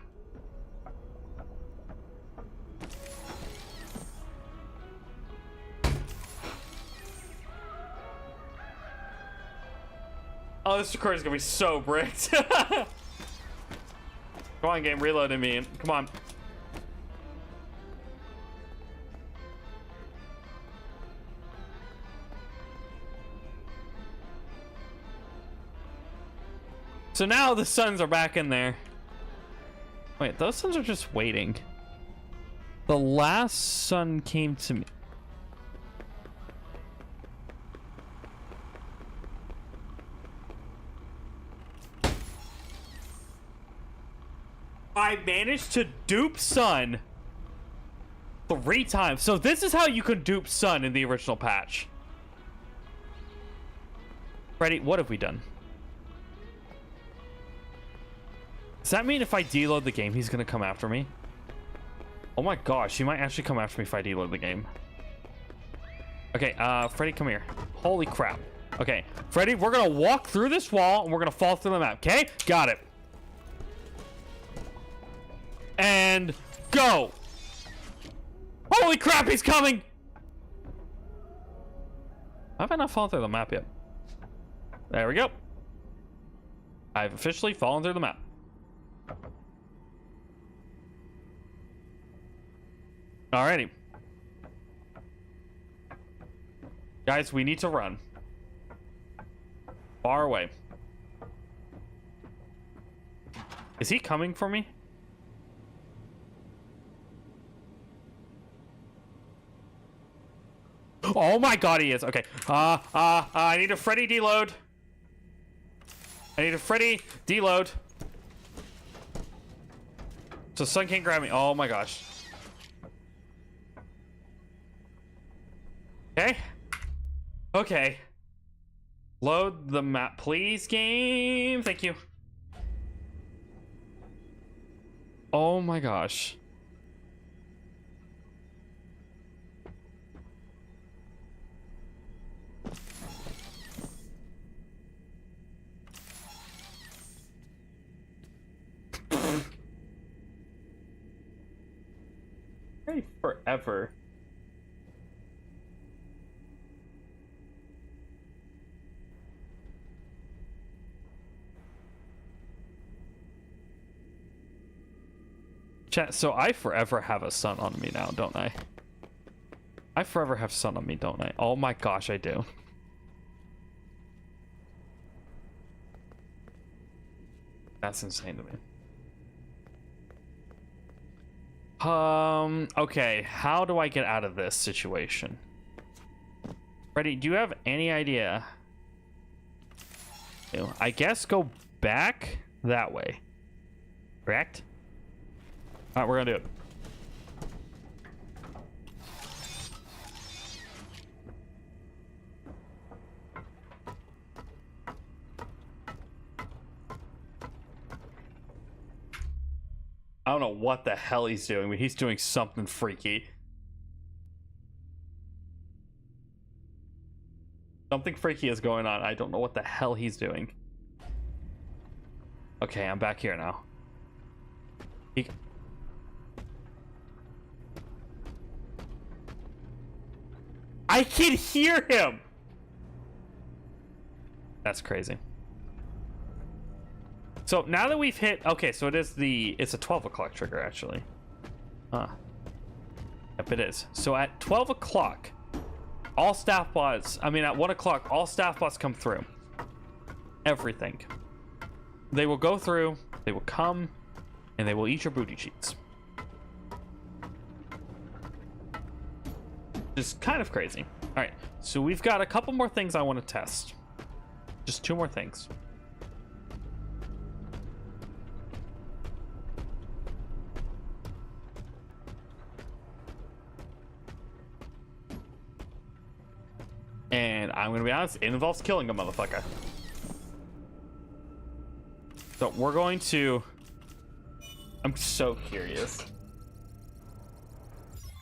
[SPEAKER 1] Oh, this record is gonna be so bricked. Come on, game, reloading me. Come on. So now the suns are back in there. Wait, those suns are just waiting. The last sun came to me. I managed to dupe Sun 3 times. So this is how you can dupe Sun in the original patch. Freddy, what have we done? Does that mean if I deload the game, he's gonna come after me? Oh my gosh, he might actually come after me if I deload the game. Okay, Freddy, come here. Holy crap. Okay, Freddy, we're gonna walk through this wall and we're gonna fall through the map, okay? Got it. And go. Holy crap, he's coming. Have I not fallen through the map yet? There we go. I've officially fallen through the map. Alrighty. Guys, we need to run. Far away. Is he coming for me? Oh my god, he is. Okay. I need a Freddy deload. I need a Freddy deload. So Sun can't grab me. Oh my gosh. Okay. Okay. Load the map, please, game. Thank you. Oh my gosh. Forever. Chat, so I forever have a sun on me now, don't I? I forever have sun on me, don't I? Oh my gosh, I do. That's insane to me. Okay, how do I get out of this situation? Freddy, do you have any idea? I guess go back that way. Correct? Alright, we're gonna do it. I don't know what the hell he's doing, but he's doing something freaky. Something freaky is going on. I don't know what the hell he's doing. Okay, I'm back here now. I can hear him! That's crazy. So now that we've hit, okay, so it's a 12 o'clock trigger actually. Huh. Yep, it is. So at 12 o'clock, all staff bots, at 1 o'clock, all staff bots come through. Everything. They will go through, they will come, and they will eat your booty cheeks. which is kind of crazy. All right, so we've got a couple more things I want to test. Just 2 more things. And I'm gonna be honest, it involves killing a motherfucker. So we're going to... I'm so curious.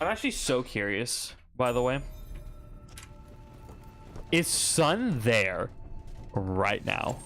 [SPEAKER 1] I'm actually so curious, by the way. Is Sun there right now?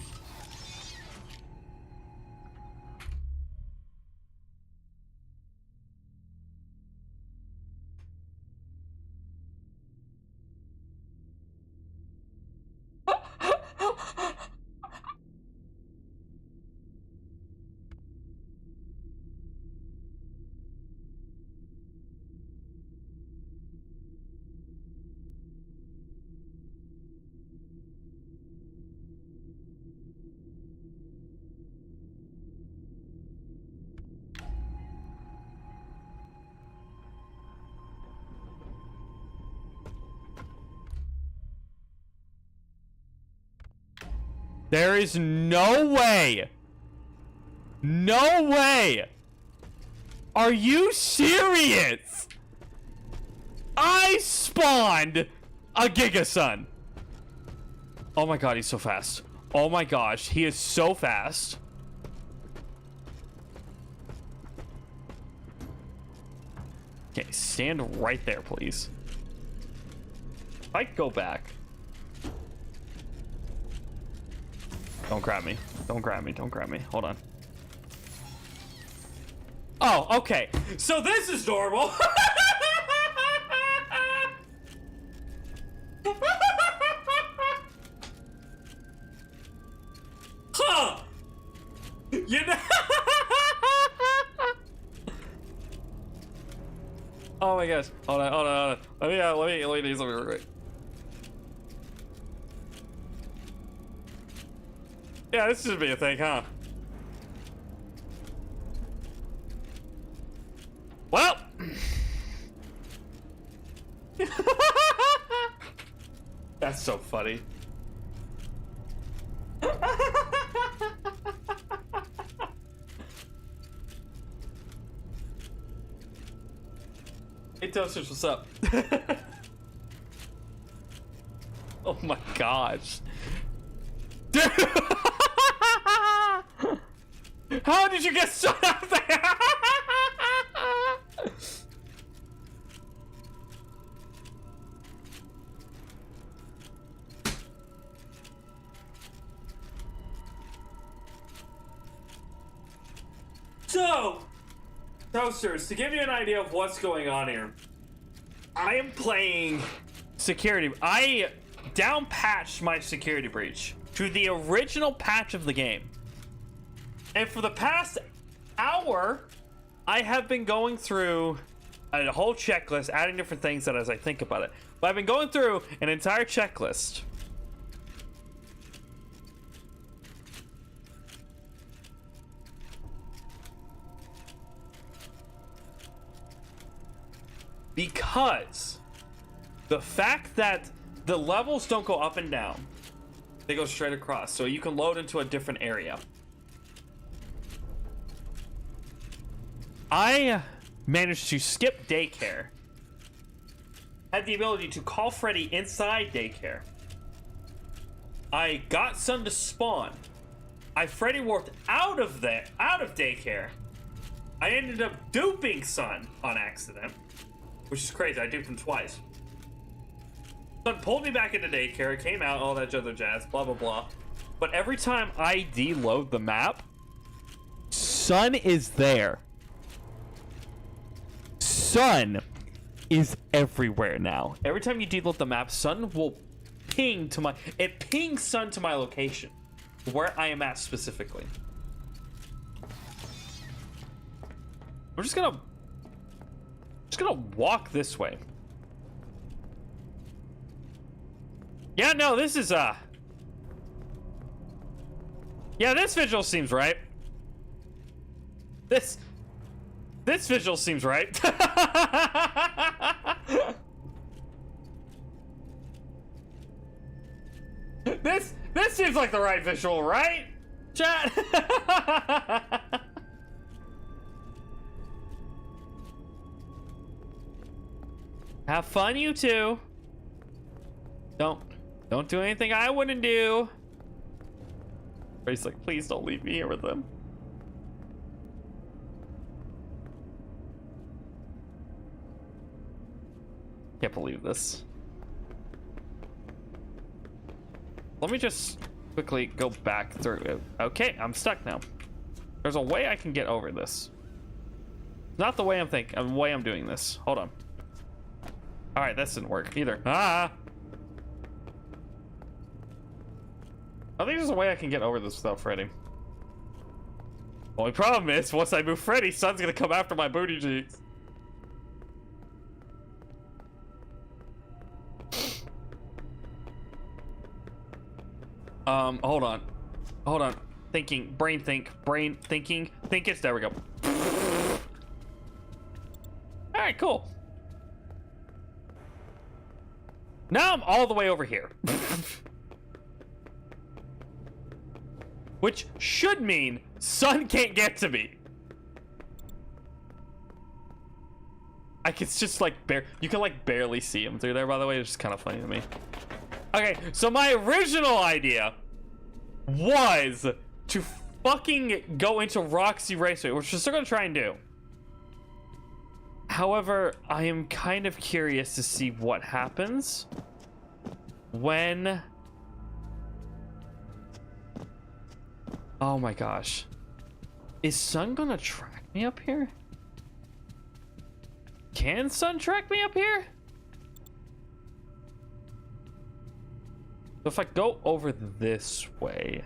[SPEAKER 1] There is no way. No way. Are you serious? I spawned a Giga Sun. Oh my god, he's so fast. Oh my gosh, he is so fast. Okay, stand right there, please. If I go back. Don't grab me. Don't grab me. Don't grab me. Hold on. Oh, okay. So this is normal. Huh. You know. Oh my gosh. Hold on. Hold on. Hold on. Let me do something real quick. Yeah, this should be a thing, huh? Well. That's so funny. Hey, Toasters, what's up? Oh my gosh. Dude! How did you get shot out there?
[SPEAKER 2] So, Toasters, to give you an idea of what's going on here,
[SPEAKER 1] I am playing security. I down patched my security breach to the original patch of the game. And for the past hour, I have been going through a whole checklist, adding different things that as I think about it. But I've been going through an entire checklist. Because the fact that the levels don't go up and down, they go straight across, so you can load into a different area. I managed to skip daycare. Had the ability to call Freddy inside daycare. I got Sun to spawn. I Freddy warped out of daycare. I ended up duping Sun on accident, which is crazy. I duped him twice. Sun pulled me back into daycare, came out, all that other jazz, blah blah blah. But every time I deload the map, Sun is there. Sun is everywhere now. Every time you deload the map, Sun will ping to my... It pings Sun to my location, where I am at specifically. I'm just gonna walk this way. Yeah, no, this is yeah, this visual seems right. This visual seems right. This seems like the right visual, right? Chat. Have fun, you two. Don't do anything I wouldn't do. Ray's like, please don't leave me here with them. Can't believe this. Let me just quickly go back through it. Okay, I'm stuck now. There's a way I can get over this. Not the way I'm thinking, the way I'm doing this. Hold on. All right, this didn't work either. Ah! I think there's a way I can get over this without Freddy. Only problem is, once I move Freddy, Sun's gonna come after my booty cheeks. Hold on. Thinking, brain thinking. Think it's, there we go. All right, cool. Now I'm all the way over here. Which should mean Sun can't get to me. I can just like you can like barely see him through there, by the way. It's just kind of funny to me. Okay, so my original idea was to fucking go into Roxy Raceway, which we're still gonna try and do. However, I am kind of curious to see what happens when... Oh my gosh. Is Sun gonna track me up here? Can Sun track me up here? So if I go over this way...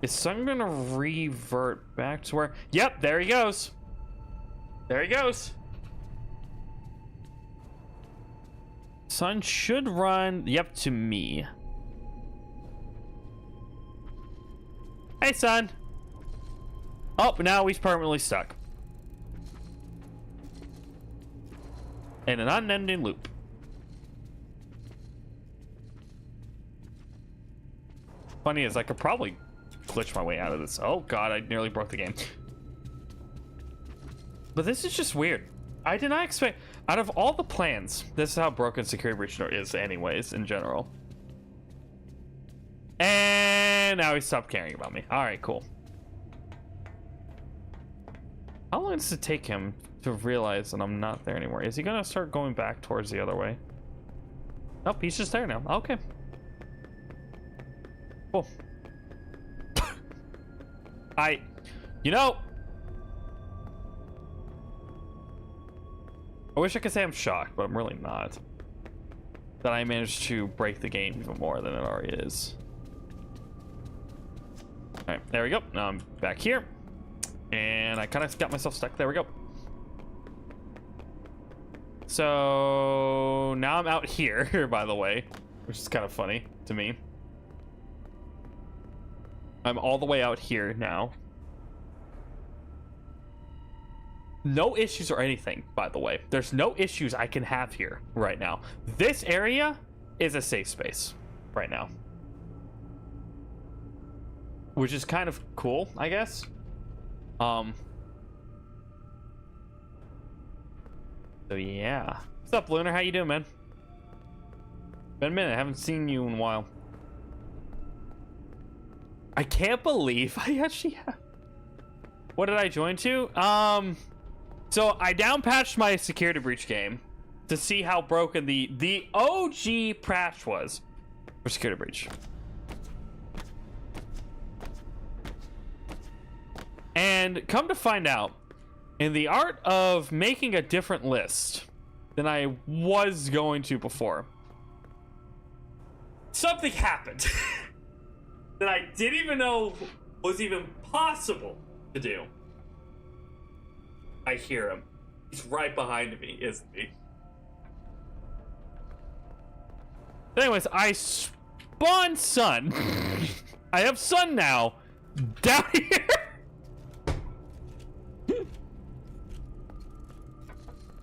[SPEAKER 1] Is Sun gonna revert back to where... Yep, there he goes. There he goes. Sun should run, yep, to me. Hey, Sun. Oh, now he's permanently stuck. In an unending loop. Funny is, I could probably glitch my way out of this. Oh god, I nearly broke the game. But this is just weird. I did not expect, out of all the plans, this is how broken Security Breach is anyways, in general. And now he stopped caring about me. All right, cool. How long does it take him to realize that I'm not there anymore? Is he gonna start going back towards the other way? Nope, he's just there now. Okay. Cool. You know, I wish I could say I'm shocked, but I'm really not. That I managed to break the game even more than it already is. All right, there we go. Now I'm back here. And I kind of got myself stuck. There we go. So now I'm out here, by the way, which is kind of funny to me. I'm all the way out here now. No issues or anything, by the way. There's no issues I can have here right now. This area is a safe space right now. Which is kind of cool, I guess. So yeah. What's up, Lunar? How you doing, man? Been a minute. I haven't seen you in a while. I can't believe I actually have... What did I join to? So I downpatched my Security Breach game to see how broken the OG patch was for Security Breach. And come to find out, in the art of making a different list than I was going to before,
[SPEAKER 2] Something happened that I didn't even know was even possible to do. I hear him. He's right behind me, isn't he?
[SPEAKER 1] anyways, I spawned Sun. I have Sun now down here.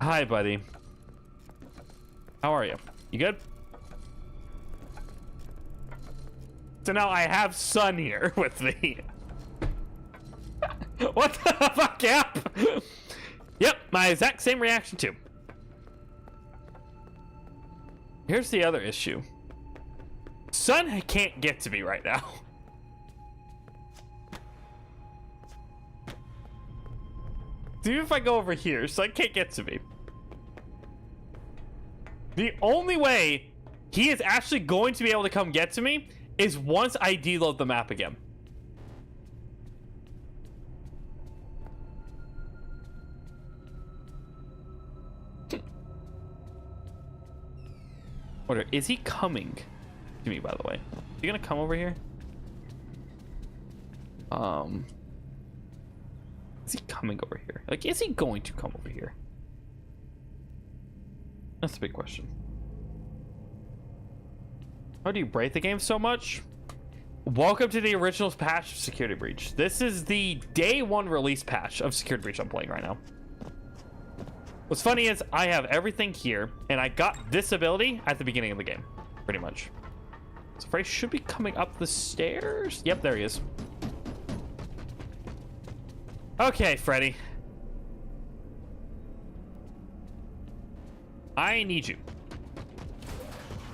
[SPEAKER 1] Hi, buddy. How are you? You good? So now I have Sun here with me. What the fuck, Cap? Yep, my exact same reaction too. Here's the other issue. Sun can't get to me right now. Even if I go over here, Sun can't get to me. The only way he is actually going to be able to come get to me is once I deload the map again. Order, is he coming to me, by the way? Is he gonna come over here? Is he coming over here? Like, is he going to come over here? That's the big question. How do you break the game so much? Welcome to the original patch of Security Breach. This is the day one release patch of Security Breach I'm playing right now. What's funny is I have everything here, and I got this ability at the beginning of the game, pretty much. So Freddy should be coming up the stairs. Yep, there he is. Okay, Freddy. I need you.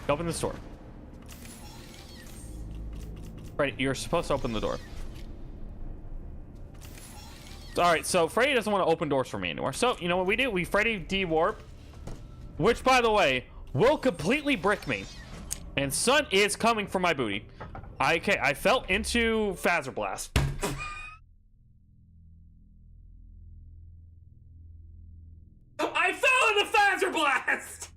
[SPEAKER 1] Open this door. Freddy, you're supposed to open the door. Alright, so Freddy doesn't want to open doors for me anymore. So, you know what we do? We Freddy de-warp. Which, by the way, will completely brick me. And Sun is coming for my booty. Okay, I fell into Phaser Blast.
[SPEAKER 2] I fell in the Phaser Blast!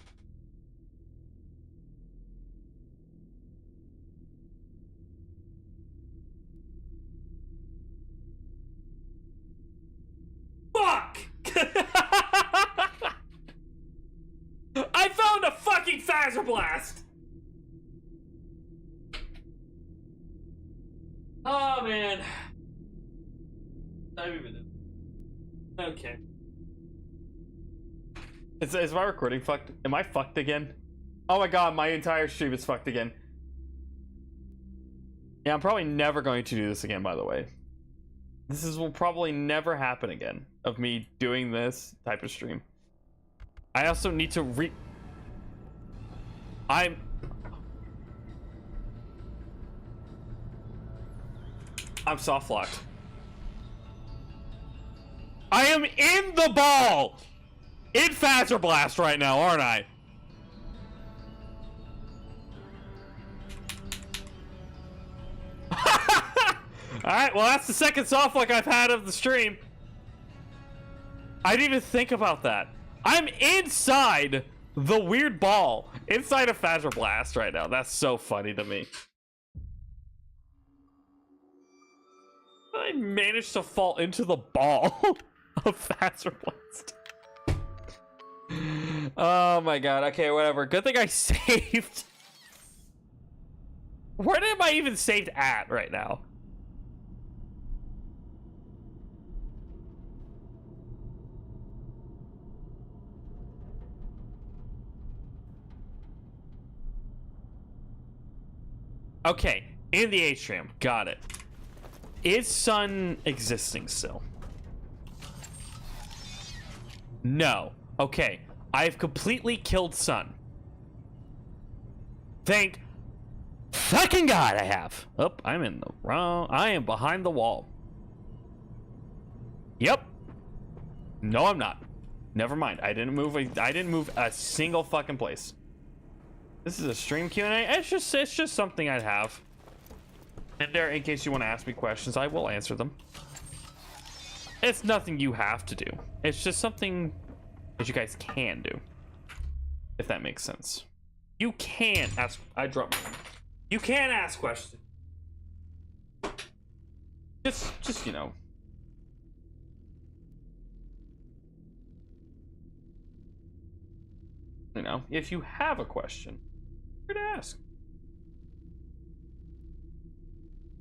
[SPEAKER 2] Fuck! I found a fucking Phaser Blast! Oh, man. Not even... Okay.
[SPEAKER 1] Is my recording fucked? Am I fucked again? Oh my god, my entire stream is fucked again. Yeah, I'm probably never going to do this again, by the way. Will probably never happen again, of me doing this type of stream. I also need to I'm soft locked. I am in the ball! In Phaser Blast right now, aren't I? Alright, well that's the second soft lock I've had of the stream. I didn't even think about that. I'm inside the weird ball. Inside of Phaser Blast right now. That's so funny to me. I managed to fall into the ball of Phaser Blast. Oh my god. Okay, whatever. Good thing I saved. Where am I even saved at right now? Okay, in the atrium. Got it. Is Sun existing still? No. Okay, I've completely killed Sun. Thank fucking god I have. Oh, I'm in the wrong... I am behind the wall. Yep. No, I'm not. Never mind. I didn't move a single fucking place. This is a stream Q&A. It's just something I'd have. And there, in case you want to ask me questions, I will answer them. It's nothing you have to do. It's just something that you guys can do. If that makes sense. You can ask... I dropped my... You can ask questions. Just, you know. You know, if you have a question, you're to ask.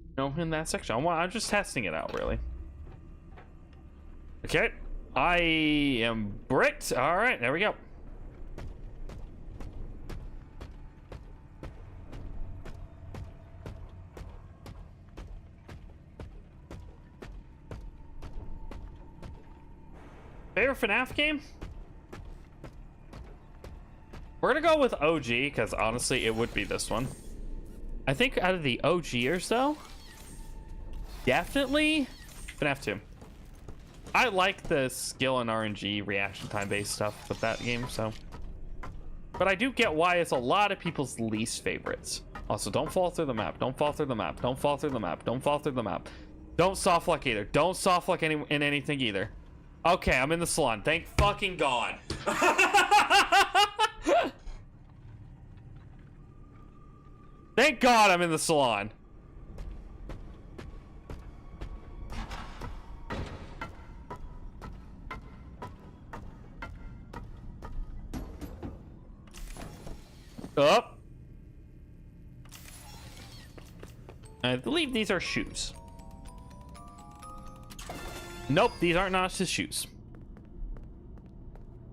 [SPEAKER 1] You know, in that section. I'm just testing it out, really. Okay. I am bricked. Alright, there we go. Favorite FNAF game? We're gonna go with OG, because honestly, it would be this one. I think out of the OGers, though, definitely FNAF 2. I like the skill and RNG reaction time based stuff with that game, so. But I do get why it's a lot of people's least favorites. Also, don't fall through the map. Don't fall through the map. Don't fall through the map. Don't fall through the map. Don't soft lock either. Don't soft lock in anything either. Okay, I'm in the salon. Thank fucking God. Thank God I'm in the salon. Up. I believe these are shoes. Nope, these aren't not his shoes.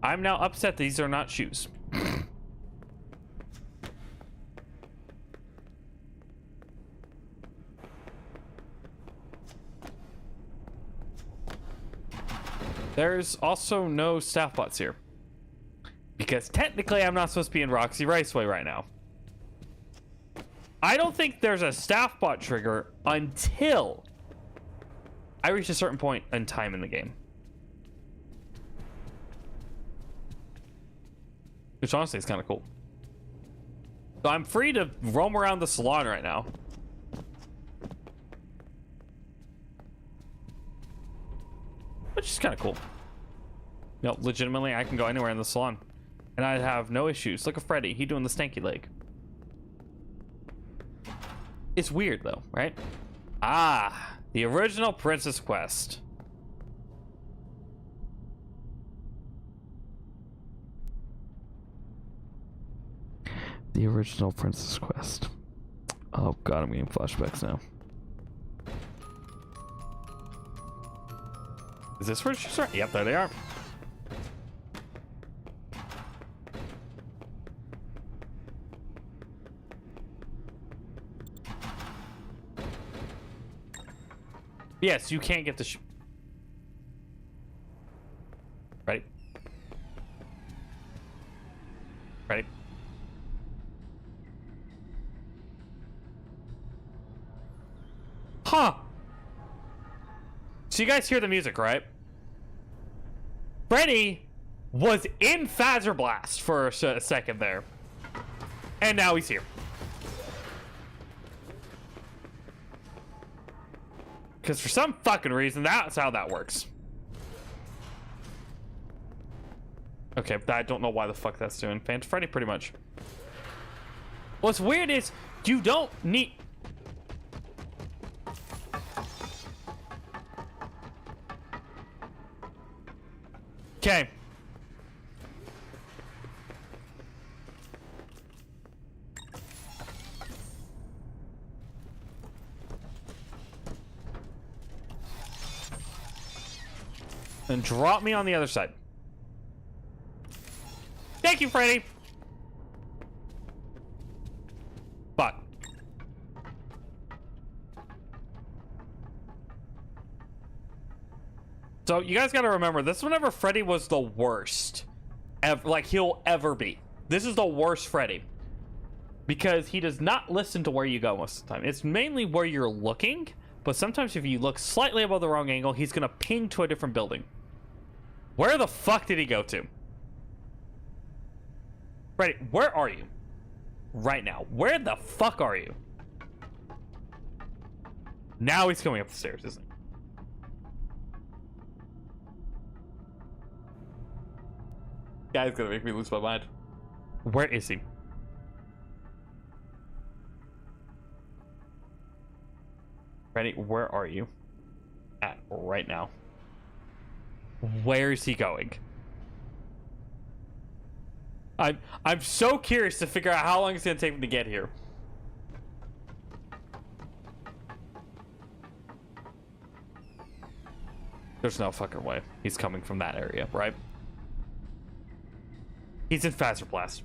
[SPEAKER 1] I'm now upset these are not shoes. There's also no staff bots here. Because technically I'm not supposed to be in Roxy Raceway right now. I don't think there's a staff bot trigger until I reach a certain point in time in the game. Which honestly is kind of cool. So I'm free to roam around the salon right now. Which is kind of cool. You know, legitimately, I can go anywhere in the salon. And I have no issues. Look at Freddy. He doing the stanky leg. It's weird, though, right? Ah, the original Princess Quest. The original Princess Quest. Oh, God, I'm getting flashbacks now. Is this where she started? Yep, there they are. Yes, you can't get the Ready? Ready? Huh. So you guys hear the music, right? Freddy was in Phaser Blast for a second there. And now he's here. Because for some fucking reason, that's how that works. Okay, I don't know why the fuck that's doing. Phantom Freddy, pretty much. What's weird is, you don't need... Okay. And drop me on the other side. Thank you, Freddy. But so you guys got to remember, this is whenever Freddy was the worst ever, like he'll ever be. This is the worst Freddy because he does not listen to where you go most of the time. It's mainly where you're looking, but sometimes if you look slightly above the wrong angle, he's gonna ping to a different building. Where the fuck did he go to? Freddy, where are you? Right now. Where the fuck are you? Now he's coming up the stairs, isn't he? Guy's gonna make me lose my mind. Where is he? Freddy, where are you at right now? Where is he going? I'm so curious to figure out how long it's gonna take him to get here. There's no fucking way he's coming from that area, right? He's in Phaser Blast.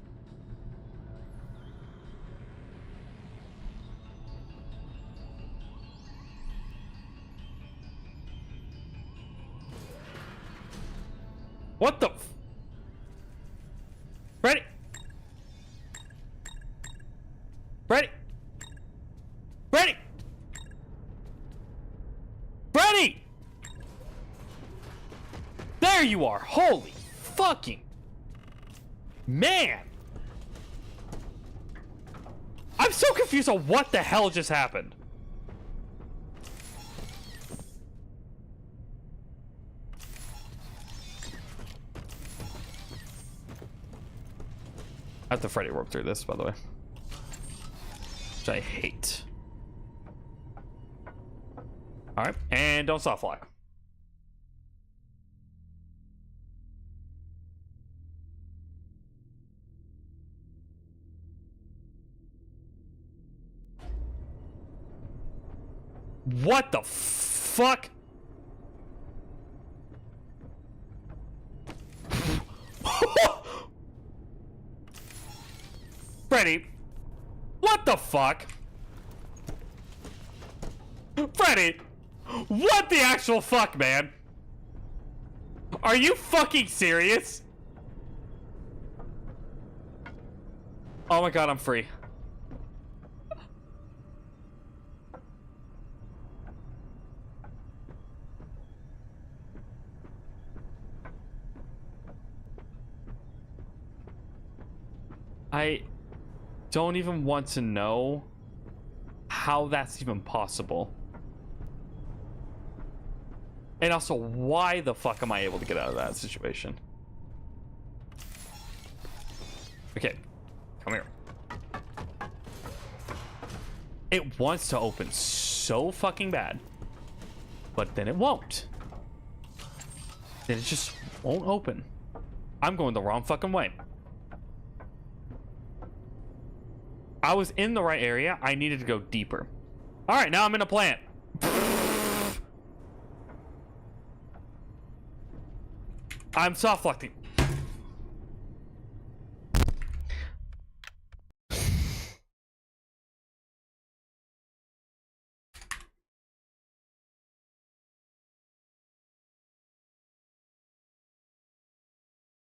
[SPEAKER 1] What the? Ready? Ready? Ready? Ready? There you are. Holy fucking man. I'm so confused on what the hell just happened. I have to Freddy warp through this, by the way. Which I hate. Alright, and don't soft lock. What the fuck? Freddy, what the fuck? Freddy, what the actual fuck, man? Are you fucking serious? Oh my god, I'm free. I don't even want to know how that's even possible. And also, why the fuck am I able to get out of that situation? Okay, come here. It wants to open so fucking bad, but then it won't. Then it just won't open. I'm going the wrong fucking way. I was in the right area. I needed to go deeper. All right, now I'm in a plant. I'm soft locking.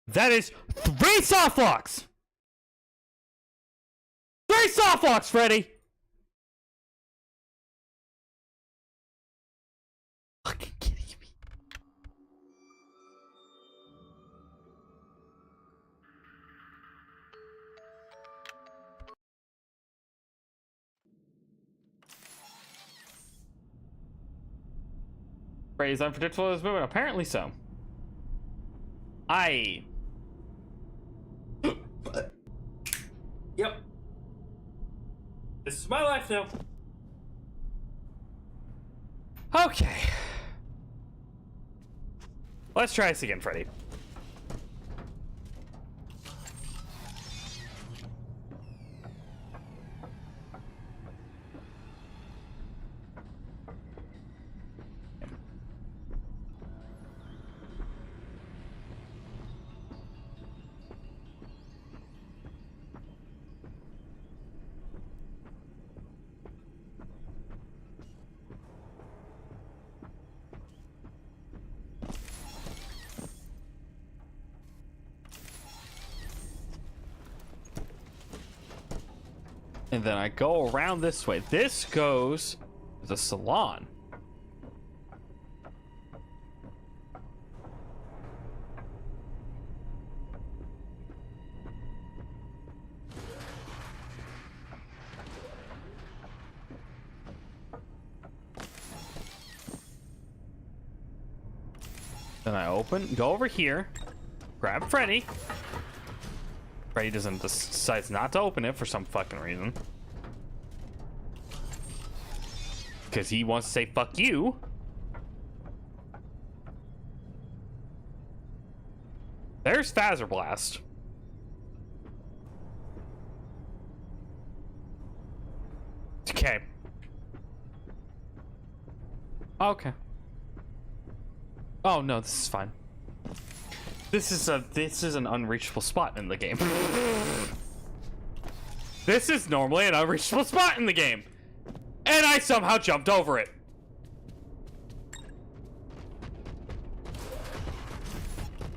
[SPEAKER 1] That is 3 soft locks. 3 soft locks, Freddy. Fucking kidding me. Freddy is unpredictable as movement. Apparently so.
[SPEAKER 2] Yep. This is my life now.
[SPEAKER 1] Okay. Let's try this again, Freddy. And then I go around this way. This goes to the salon. Then I go over here, grab Freddy. Freddy decides not to open it for some fucking reason. Because he wants to say fuck you. There's Phaser Blast. Okay. Okay. Oh no, this is fine. This is an unreachable spot in the game. This is normally an unreachable spot in the game. And I somehow jumped over it.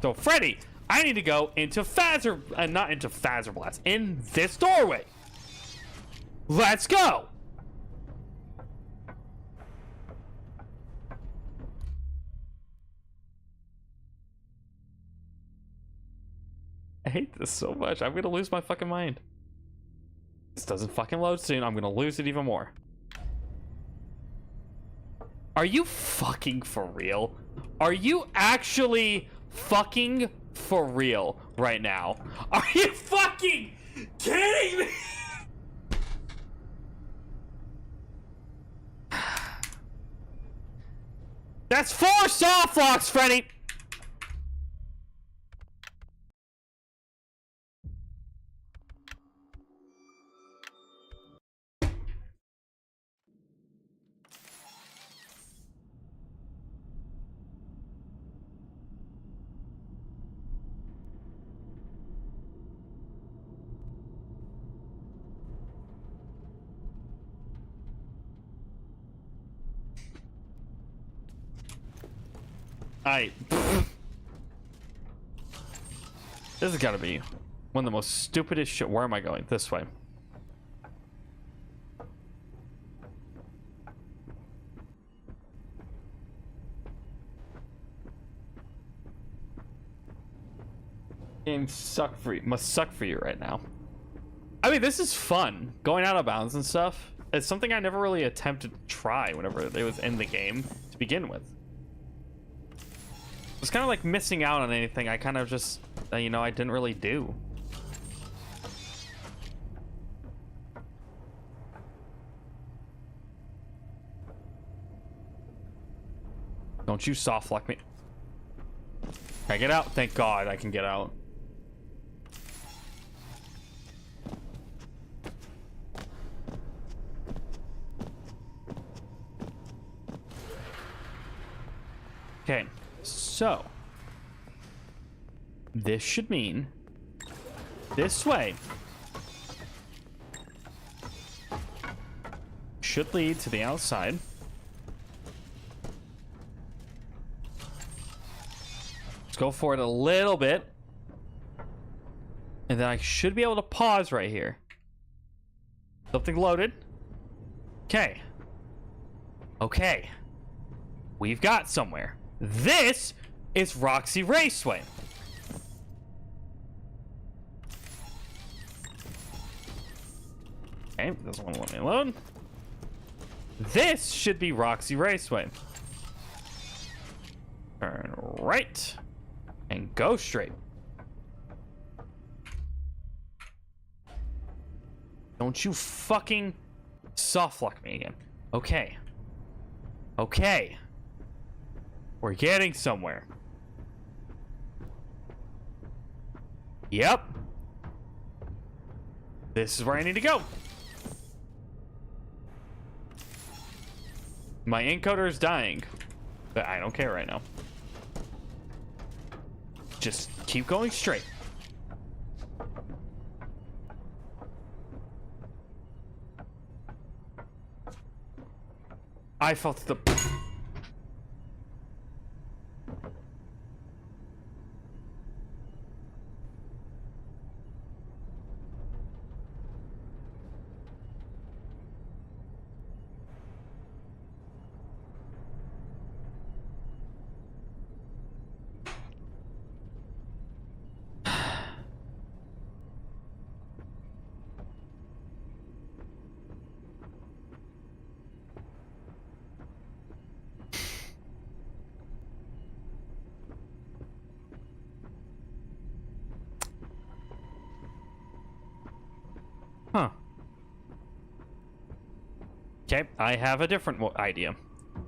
[SPEAKER 1] So, Freddy, I need to go into not into Phaser Blast, in this doorway. Let's go. I hate this so much. I'm gonna lose my fucking mind. This doesn't fucking load soon. I'm gonna lose it even more. Are you fucking for real? Are you actually fucking for real right now? Are you fucking kidding me? That's 4 soft locks, Freddy! This has got to be one of the most stupidest shit. Where am I going? This way. Game must suck for you right now. I mean, this is fun. Going out of bounds and stuff. It's something I never really attempted to try whenever it was in the game to begin with. It's kind of like missing out on anything I kind of just, you know, I didn't really do. Don't you soft lock me. Can I get out? Thank God I can get out. Okay. So, this should mean this way should lead to the outside. Let's go for it a little bit. And then I should be able to pause right here. Something loaded. Okay. Okay. We've got somewhere. This is Roxy Raceway. Okay, doesn't want to let me load. This should be Roxy Raceway. Turn right and go straight. Don't you fucking soft lock me again. Okay. Okay. We're getting somewhere. Yep. This is where I need to go. My encoder is dying, but I don't care right now. Just keep going straight. I felt the... Huh. Okay, I have a different idea.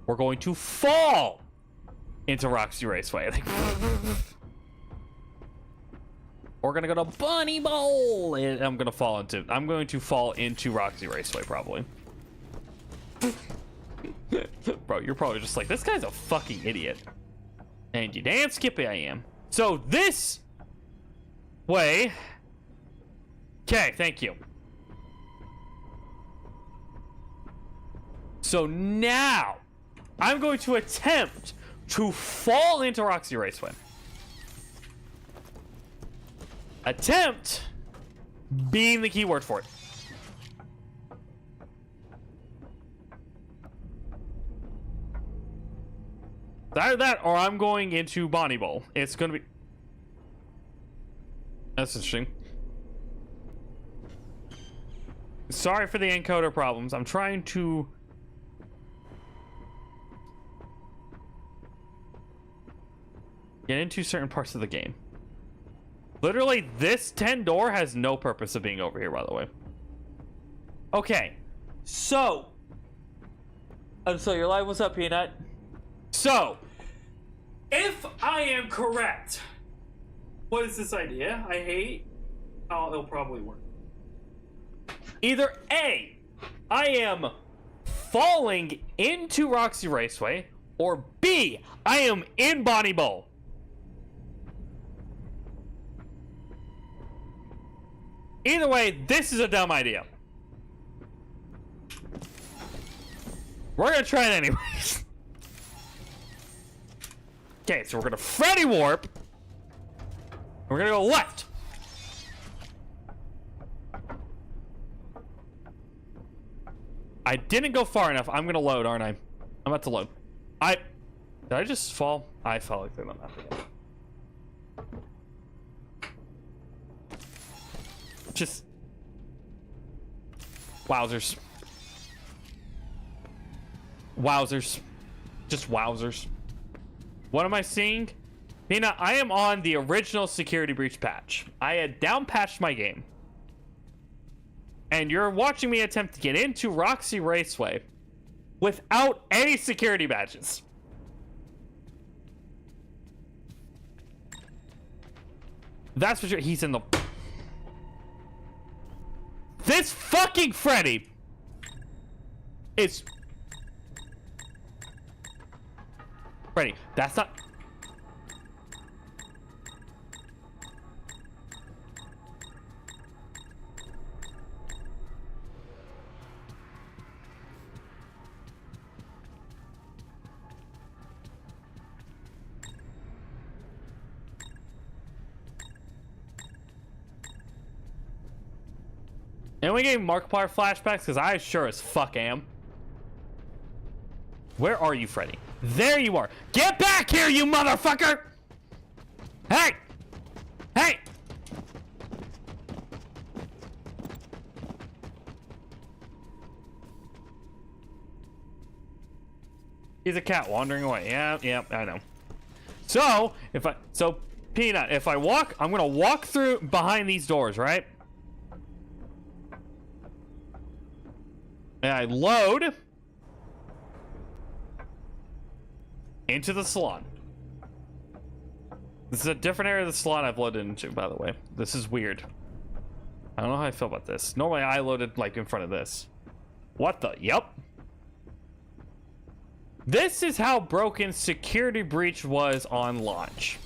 [SPEAKER 1] We're going to fall into Roxy Raceway. We're gonna go to Bunny Bowl, and I'm going to fall into Roxy Raceway probably. Bro, you're probably just like, this guy's a fucking idiot. And you damn skippy I am. So this way. Okay, thank you. So now, I'm going to attempt to fall into Roxy Raceway. Attempt being the key word for it. Either that or I'm going into Bonnie Bowl. It's going to be... That's interesting. Sorry for the encoder problems. I'm trying to... get into certain parts of the game. Literally, this 10 door has no purpose of being over here, by the way. Okay. So your live, what's up, Peanut? So,
[SPEAKER 2] If I am correct, what is this idea? I hate how it'll probably work.
[SPEAKER 1] either A, I am falling into Roxy Raceway, or B, I am in Bonnie Bowl. Either way, this is a dumb idea. We're gonna try it anyways. Okay, so we're gonna Freddy warp. We're gonna go left. I didn't go far enough. I'm gonna load, aren't I? I'm about to load. Did I just fall? I fell like through the map again. Just wowzers. Wowzers. Just wowzers. What am I seeing? Peanut, I am on the original security breach patch. I had down patched my game. And you're watching me attempt to get into Roxy Raceway without any security badges. That's what he's in the... This fucking Freddy is... Freddy, that's not... And we gave Markiplier flashbacks because I sure as fuck am. Where are you, Freddy? There you are. Get back here, you motherfucker! Hey! Hey! He's a cat wandering away. Yeah, I know. So, Peanut, if I walk, I'm gonna walk through behind these doors, right? And I load into the salon. This is a different area of the salon I've loaded into, by the way. This is weird. I don't know how I feel about this. Normally I loaded like in front of this. What the? Yep. This is how broken security breach was on launch.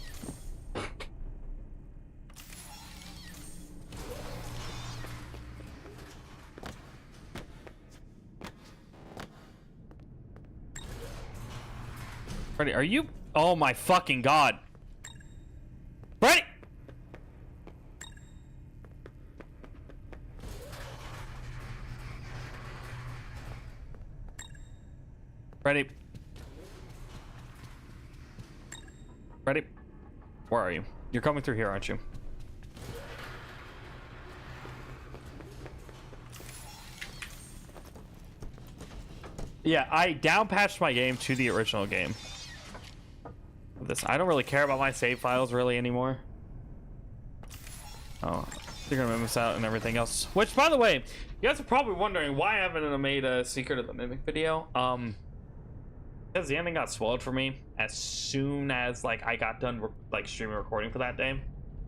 [SPEAKER 1] Freddy, are you? Oh my fucking god. Freddy! Freddy. Freddy? Where are you? You're coming through here, aren't you? Yeah, I down patched my game to the original game. I don't really care about my save files really anymore. Oh, they're gonna miss out and everything else. Which, by the way, you guys are probably wondering why I haven't made a Secret of the Mimic video. Because the ending got spoiled for me as soon as like I got done like streaming recording for that day.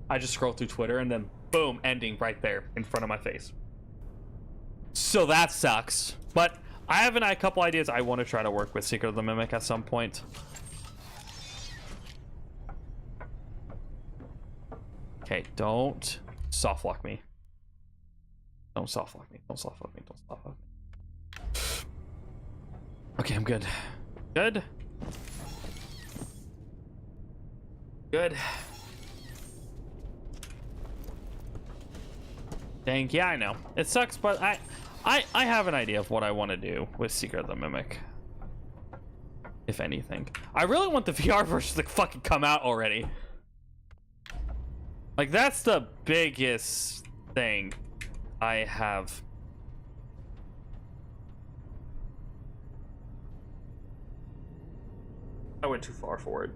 [SPEAKER 1] I just scrolled through Twitter and then boom, ending right there in front of my face. So that sucks. But I have a couple ideas I want to try to work with Secret of the Mimic at some point. Okay, don't soft lock me. Don't soft lock me. Don't soft lock me. Don't soft lock me. Okay, I'm good. Good. Good. Dang, yeah, I know. It sucks, but I have an idea of what I want to do with Secret of the Mimic. If anything. I really want the VR version to fucking come out already. Like, that's the biggest thing I have. I went too far forward.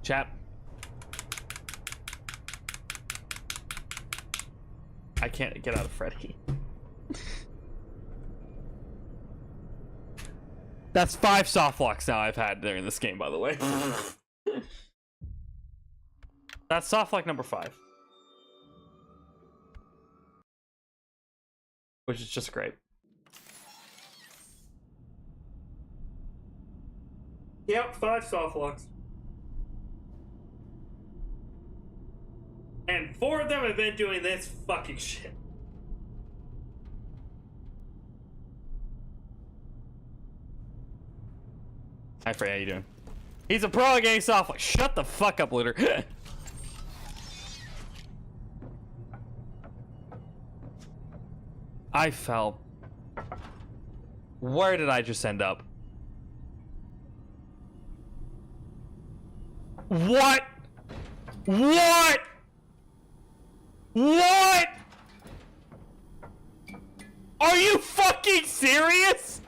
[SPEAKER 1] Chat. I can't get out of Freddy. That's 5 soft locks now I've had during this game, by the way. That's soft lock number 5. Which is just great.
[SPEAKER 2] Yep, 5 soft locks. And 4 of them have been doing this fucking shit.
[SPEAKER 1] Hi, Frey, how you doing? He's a pro at getting soft lock. Shut the fuck up, Looter. I fell. Where did I just end up? What? What? What? Are you fucking serious?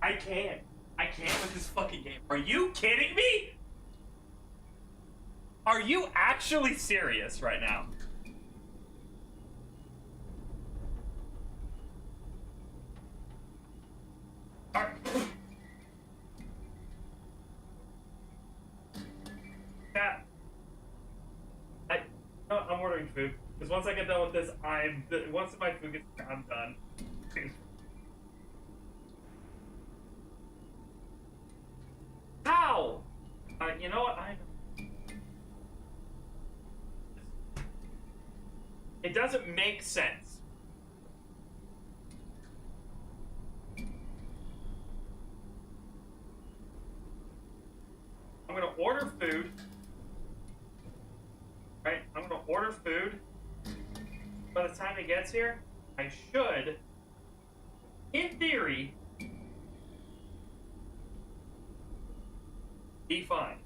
[SPEAKER 2] I can't with this fucking game. Are you kidding me? Are you actually serious right now? Cat. I'm ordering food. Because once I get done with this, once my food gets, I'm done. How? You know what? It doesn't make sense. I'm gonna order food. Right? I'm gonna order food. By the time it gets here, I should, in theory, be fine.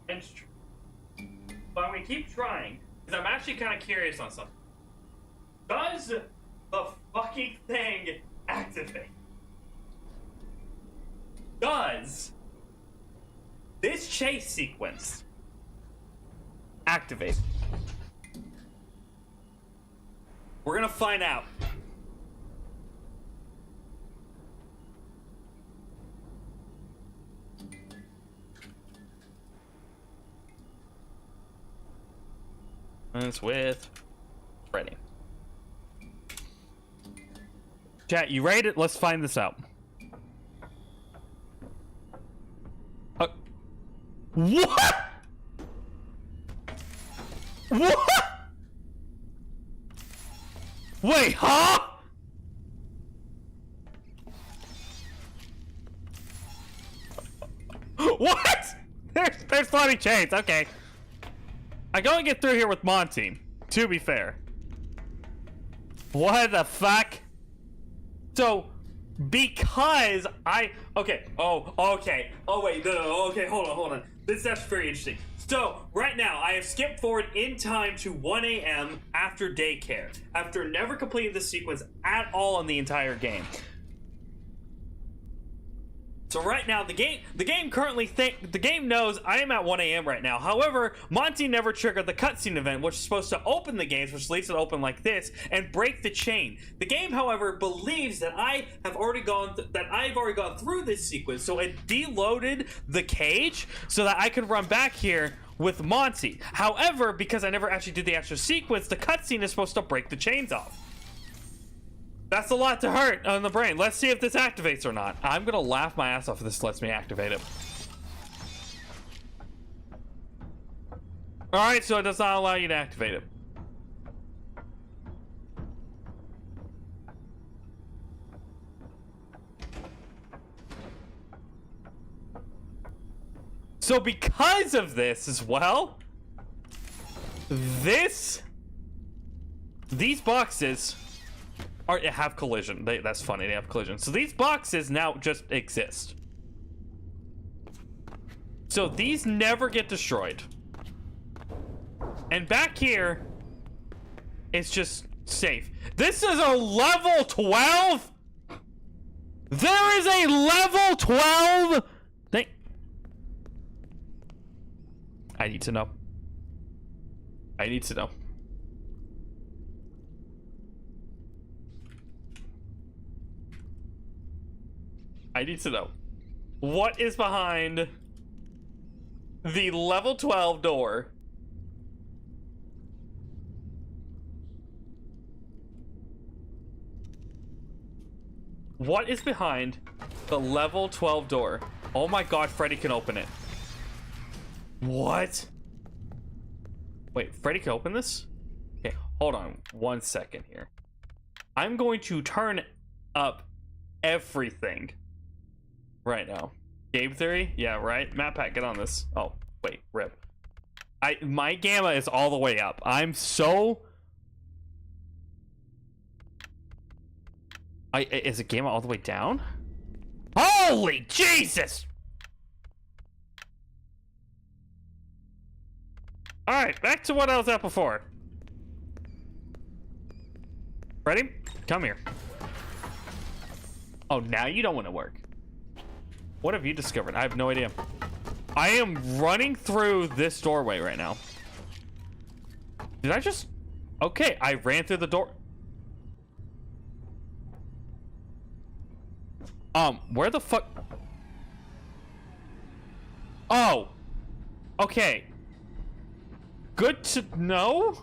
[SPEAKER 2] It's true. But I'm gonna keep trying, because I'm actually kind of curious on something. Does the fucking thing activate? Does this chase sequence activate? We're gonna find out. It's with Freddy. Chat, you ready? Let's find this out. What? What? Wait, huh? What? There's floating chains. Okay. I can only get through here with Monty, to be fair. What the fuck? So, because okay. Oh, okay. Oh, wait. No. Okay, hold on. That's very interesting. So, right now, I have skipped forward in time to 1 a.m. after daycare, after never completing the sequence at all in the entire game. So right now, the game currently the game knows I am at 1 a.m. right now. However, Monty never triggered the cutscene event, which is supposed to open the gates, which leaves it open like this, and break the chain. The game, however, believes that I've already gone through this sequence, so it deloaded the cage so that I could run back here with Monty. However, because I never actually did the actual sequence, the cutscene is supposed to break the chains off. That's a lot to hurt on the brain. Let's see if this activates or not. I'm gonna laugh my ass off if this lets me activate it.
[SPEAKER 1] Alright, so it does not allow you to activate it. So because of this as well, these boxes have collision. That's funny, they have collision. So these boxes now just exist. So these never get destroyed. And back here, it's just safe. This is a level 12? There is a level 12 thing. I need to know. I need to know. I need to know. What is behind the level 12 door? What is behind the level 12 door? Oh my god, Freddy can open it. What? Wait, Freddy can open this? Okay, hold on 1 second here. I'm going to turn up everything right now. Game theory? Yeah, right? Matt Pat, get on this. Oh, wait, rip. My gamma is all the way up. I'm so... Is it gamma all the way down? Holy Jesus! Alright, back to what I was at before. Ready? Come here. Oh, now you don't want to work. What have you discovered? I have no idea. I am running through this doorway right now. Did I just... Okay, I ran through the door. Where the fuck? Oh. Okay. Good to know?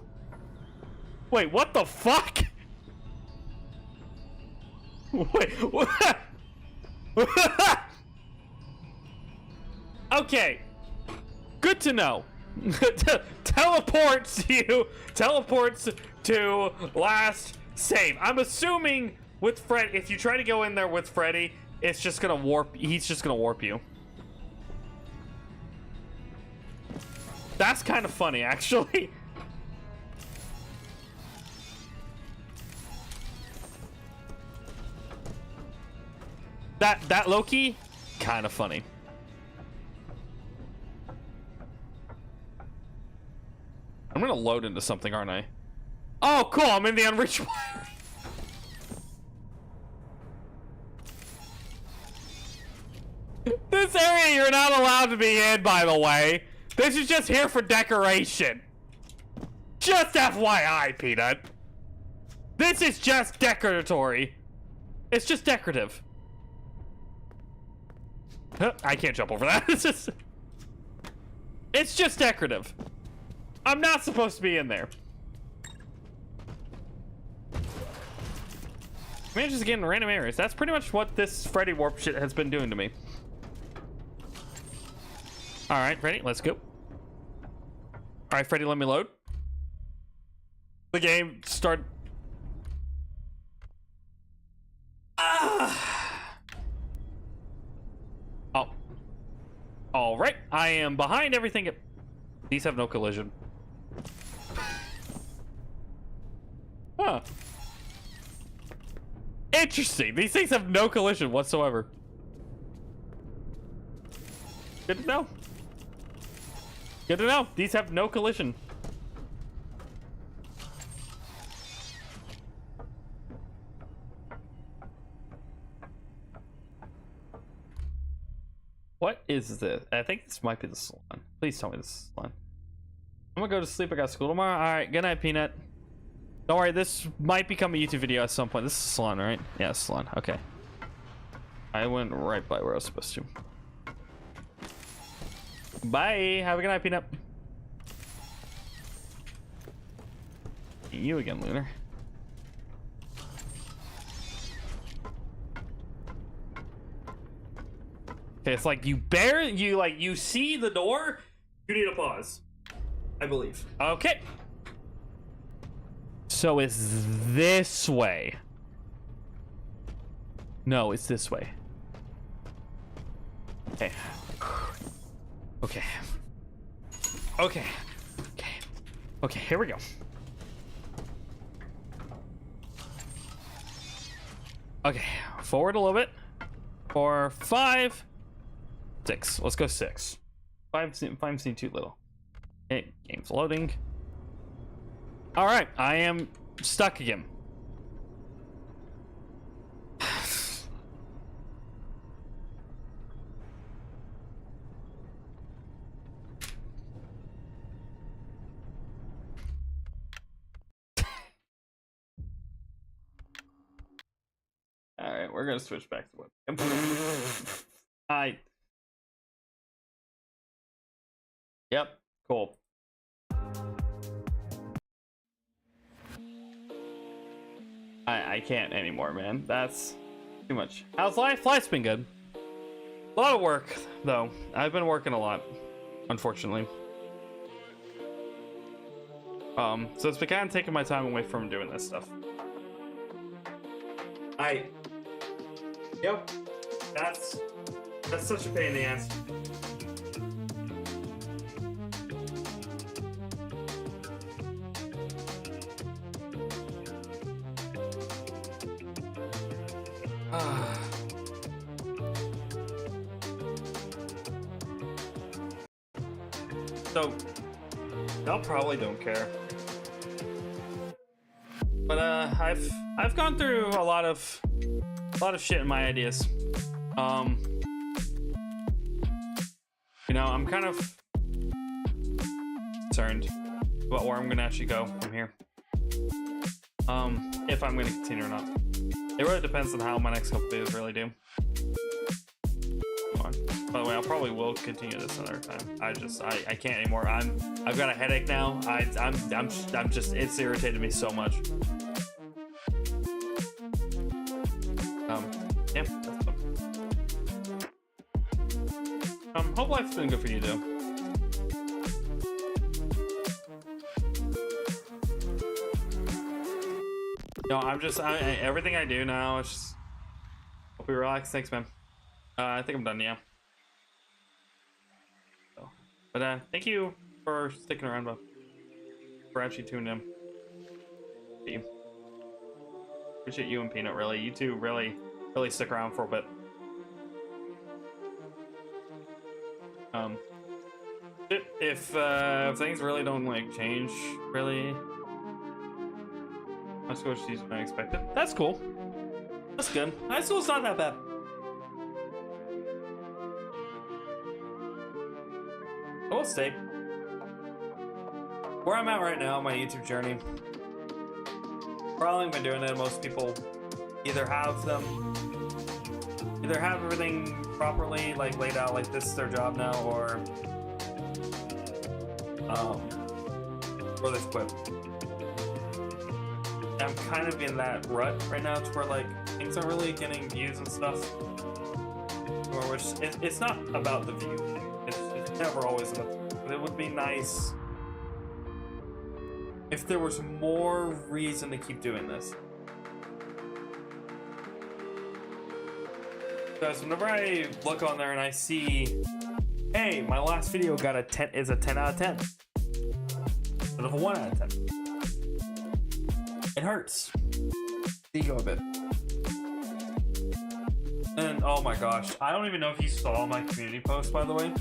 [SPEAKER 1] Wait, what the fuck? Wait, what? Okay. Good to know. Teleports to last save. I'm assuming with Fred, if you try to go in there with Freddy, it's just gonna warp. He's just gonna warp you. That's kind of funny, actually. That low-key, kind of funny. I'm gonna load into something, aren't I? Oh, cool! I'm in the unreachable. This area you're not allowed to be in, by the way. This is just here for decoration. Just FYI, Peanut. This is just decoratory. It's just decorative. Huh, I can't jump over that. It's just decorative. I'm not supposed to be in there. Man, just getting random areas. That's pretty much what this Freddy warp shit has been doing to me. Alright, ready? Let's go. Alright, Freddy, let me load. The game start. Oh. Alright, I am behind everything. These have no collision. Huh. Interesting. These things have no collision whatsoever. Good to know. Good to know. These have no collision. What is this? I think this might be the salon. Please tell me this is the salon. I'm gonna go to sleep. I got school tomorrow. All right. Good night, Peanut. Don't worry. This might become a YouTube video at some point. This is the salon, right? Yeah, salon. Okay. I went right by where I was supposed to. Bye. Have a good night, Peanut. You again, Lunar. Okay, it's like you see the door, you need to pause.
[SPEAKER 2] I believe.
[SPEAKER 1] Okay. So it's this way. No, it's this way. Okay. Okay. Okay. Okay. Okay, here we go. Okay, forward a little bit. 4, 5, 6. Let's go 6. 5 seemed too little. Okay, game's loading. All right, I am stuck again. All right, we're gonna switch back to webcam. Yep, cool. I can't anymore, man. That's too much. How's life? Life's been good. A lot of work, though. I've been working a lot, unfortunately. So it's been kind of taking my time away from doing this stuff.
[SPEAKER 2] Yep. That's such a pain in the ass. So, y'all probably don't care, but I've gone through a lot of shit in my ideas. You know, I'm kind of concerned about where I'm gonna actually go from here. If I'm gonna continue or not. It really depends on how my next couple videos really do. Come on. By the way, I probably will continue this another time. I can't anymore. I've got a headache now. I'm just, it's irritated me so much. Yeah, that's fun. Hope life's been good for you too. No, everything I do now, it's just, hope you relax. Thanks, man. I think I'm done, yeah. So, but thank you for sticking around, Bob. For actually tuning in. See you. Appreciate you and Peanut, really. You two really stick around for a bit. If things really don't like change, really, high school season unexpected. That's cool. That's good. High school's not that bad. I will say, where I'm at right now, my YouTube journey, probably been doing it. Most people either have everything properly, like laid out, like this is their job now, or they've quit. I'm kind of in that rut right now, to where like things aren't really getting views and stuff. Or which it's not about the view thing. It's never always about. But it would be nice if there was more reason to keep doing this. Because whenever I look on there and I see, hey, my last video got a 10 is a 10 out of 10 instead of a 1 out of 10. It hurts the ego a bit. And oh my gosh, I don't even know if you saw my community post, by the way.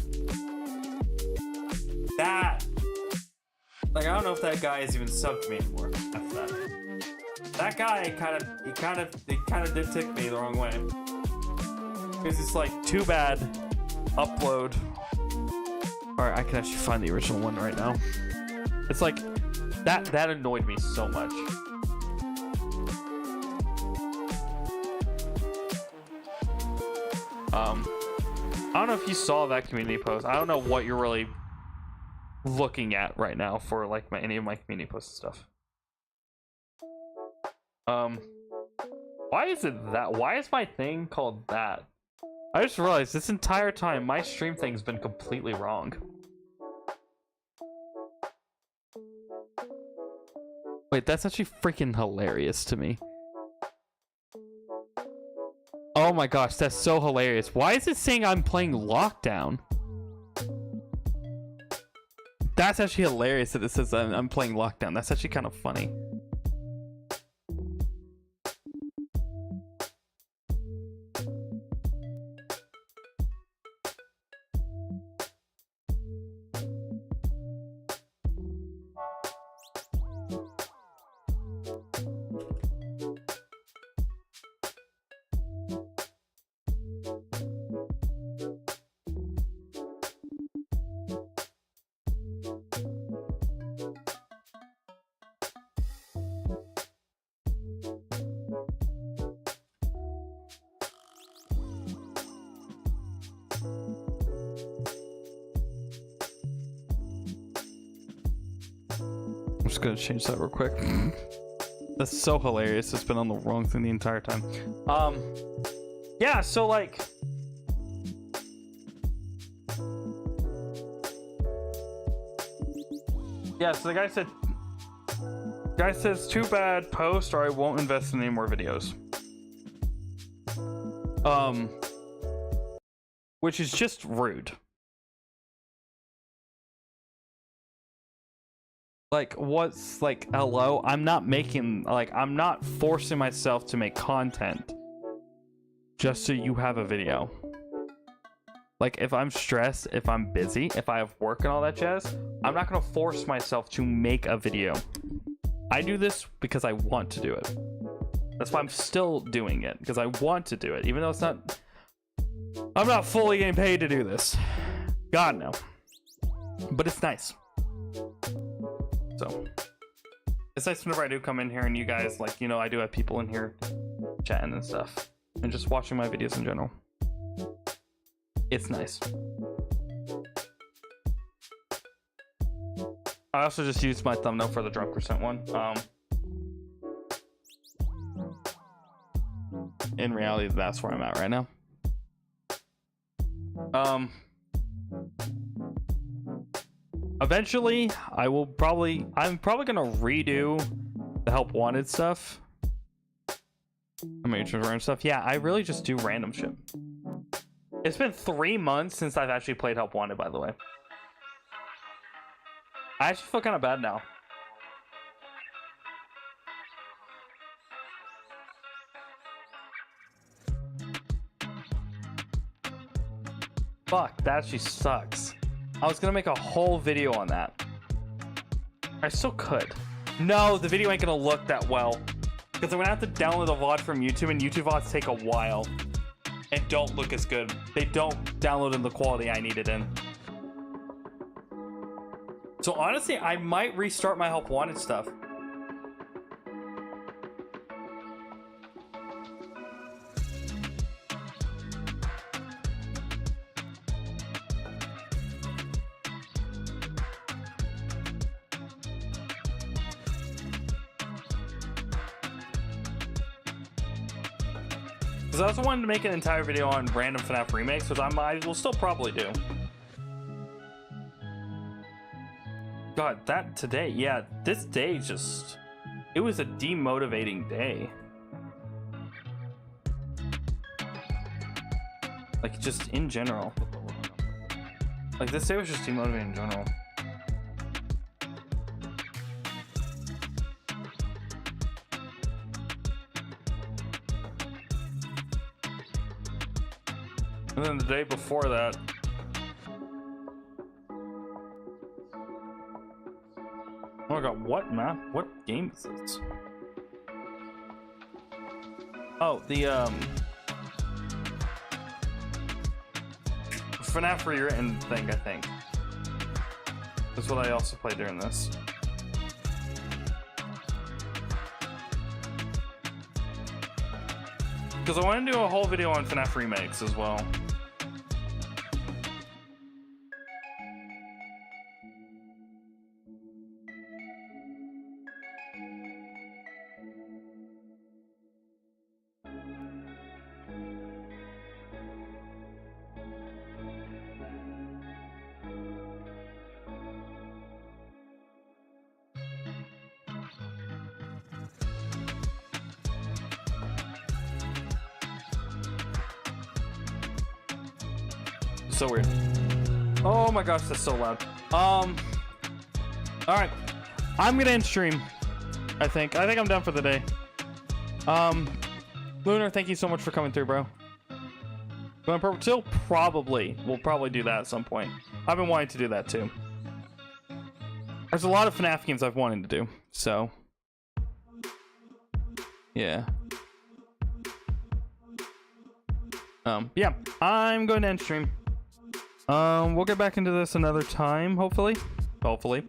[SPEAKER 2] That, like, I don't know if that guy has even subbed me anymore after that. That guy kind of did tick me the wrong way. Because it's like, too bad, upload. Alright, I can actually find the original one right now. It's like, that annoyed me so much. I don't know if you saw that community post. I don't know what you're really looking at right now for like any of my community posts and stuff. Why is it that? Why is my thing called that? I just realized this entire time my stream thing's been completely wrong.
[SPEAKER 1] Wait, that's actually freaking hilarious to me. Oh my gosh, that's so hilarious. Why is it saying I'm playing Lockdown? That's actually hilarious that it says I'm playing Lockdown. That's actually kind of funny. I'm just gonna change that real quick. That's so hilarious. It's been on the wrong thing the entire time. Yeah, so like, yeah, so the guy says too bad, post or I won't invest in any more videos. Which is just rude. Like, what's like, hello? I'm not forcing myself to make content just so you have a video. Like, if I'm stressed, if I'm busy, if I have work and all that jazz, I'm not gonna force myself to make a video. I do this because I want to do it. That's why I'm still doing it, because I want to do it, even though I'm not fully getting paid to do this. God, no. But it's nice. So it's nice whenever I do come in here and you guys, like, you know, I do have people in here chatting and stuff and just watching my videos in general. It's nice. I also just used my thumbnail for the drunk percent one. In reality, that's where I'm at right now. Eventually, I'm probably gonna redo the Help Wanted stuff. I mean, just random stuff. Yeah, I really just do random shit. It's been 3 months since I've actually played Help Wanted, by the way. I actually feel kind of bad now. Fuck, that actually sucks. I was gonna make a whole video on that. I still could. No, the video ain't gonna look that well. Because I'm gonna have to download the VOD from YouTube, and YouTube VODs take a while. And don't look as good. They don't download in the quality I need it in. So honestly, I might restart my Help Wanted stuff. Because I also wanted to make an entire video on random FNAF remakes, which I will still probably do. God, that today, yeah, this day just, it was a demotivating day. Like, just in general. Like, this day was just demotivating in general. And then the day before that, oh my god, what map? What game is this? Oh, the FNAF rewritten thing, I think. That's what I also played during this. Because I want to do a whole video on FNAF remakes as well. So weird. Oh my gosh, that's so loud. All right, I'm gonna end stream. I think I'm done for the day. Lunar, thank you so much for coming through, bro. Going purple till? Probably. We'll probably do that at some point. I've been wanting to do that too. There's a lot of FNAF games I've wanted to do, so yeah. Yeah, I'm going to end stream. We'll get back into this another time, hopefully. Hopefully.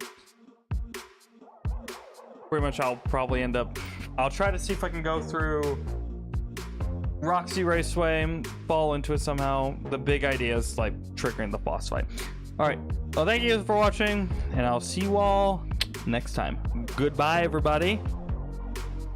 [SPEAKER 1] Pretty much I'll probably end up... I'll try to see if I can go through Roxy Raceway, fall into it somehow. The big idea is like triggering the boss fight. Alright, well thank you for watching, and I'll see you all next time. Goodbye, everybody.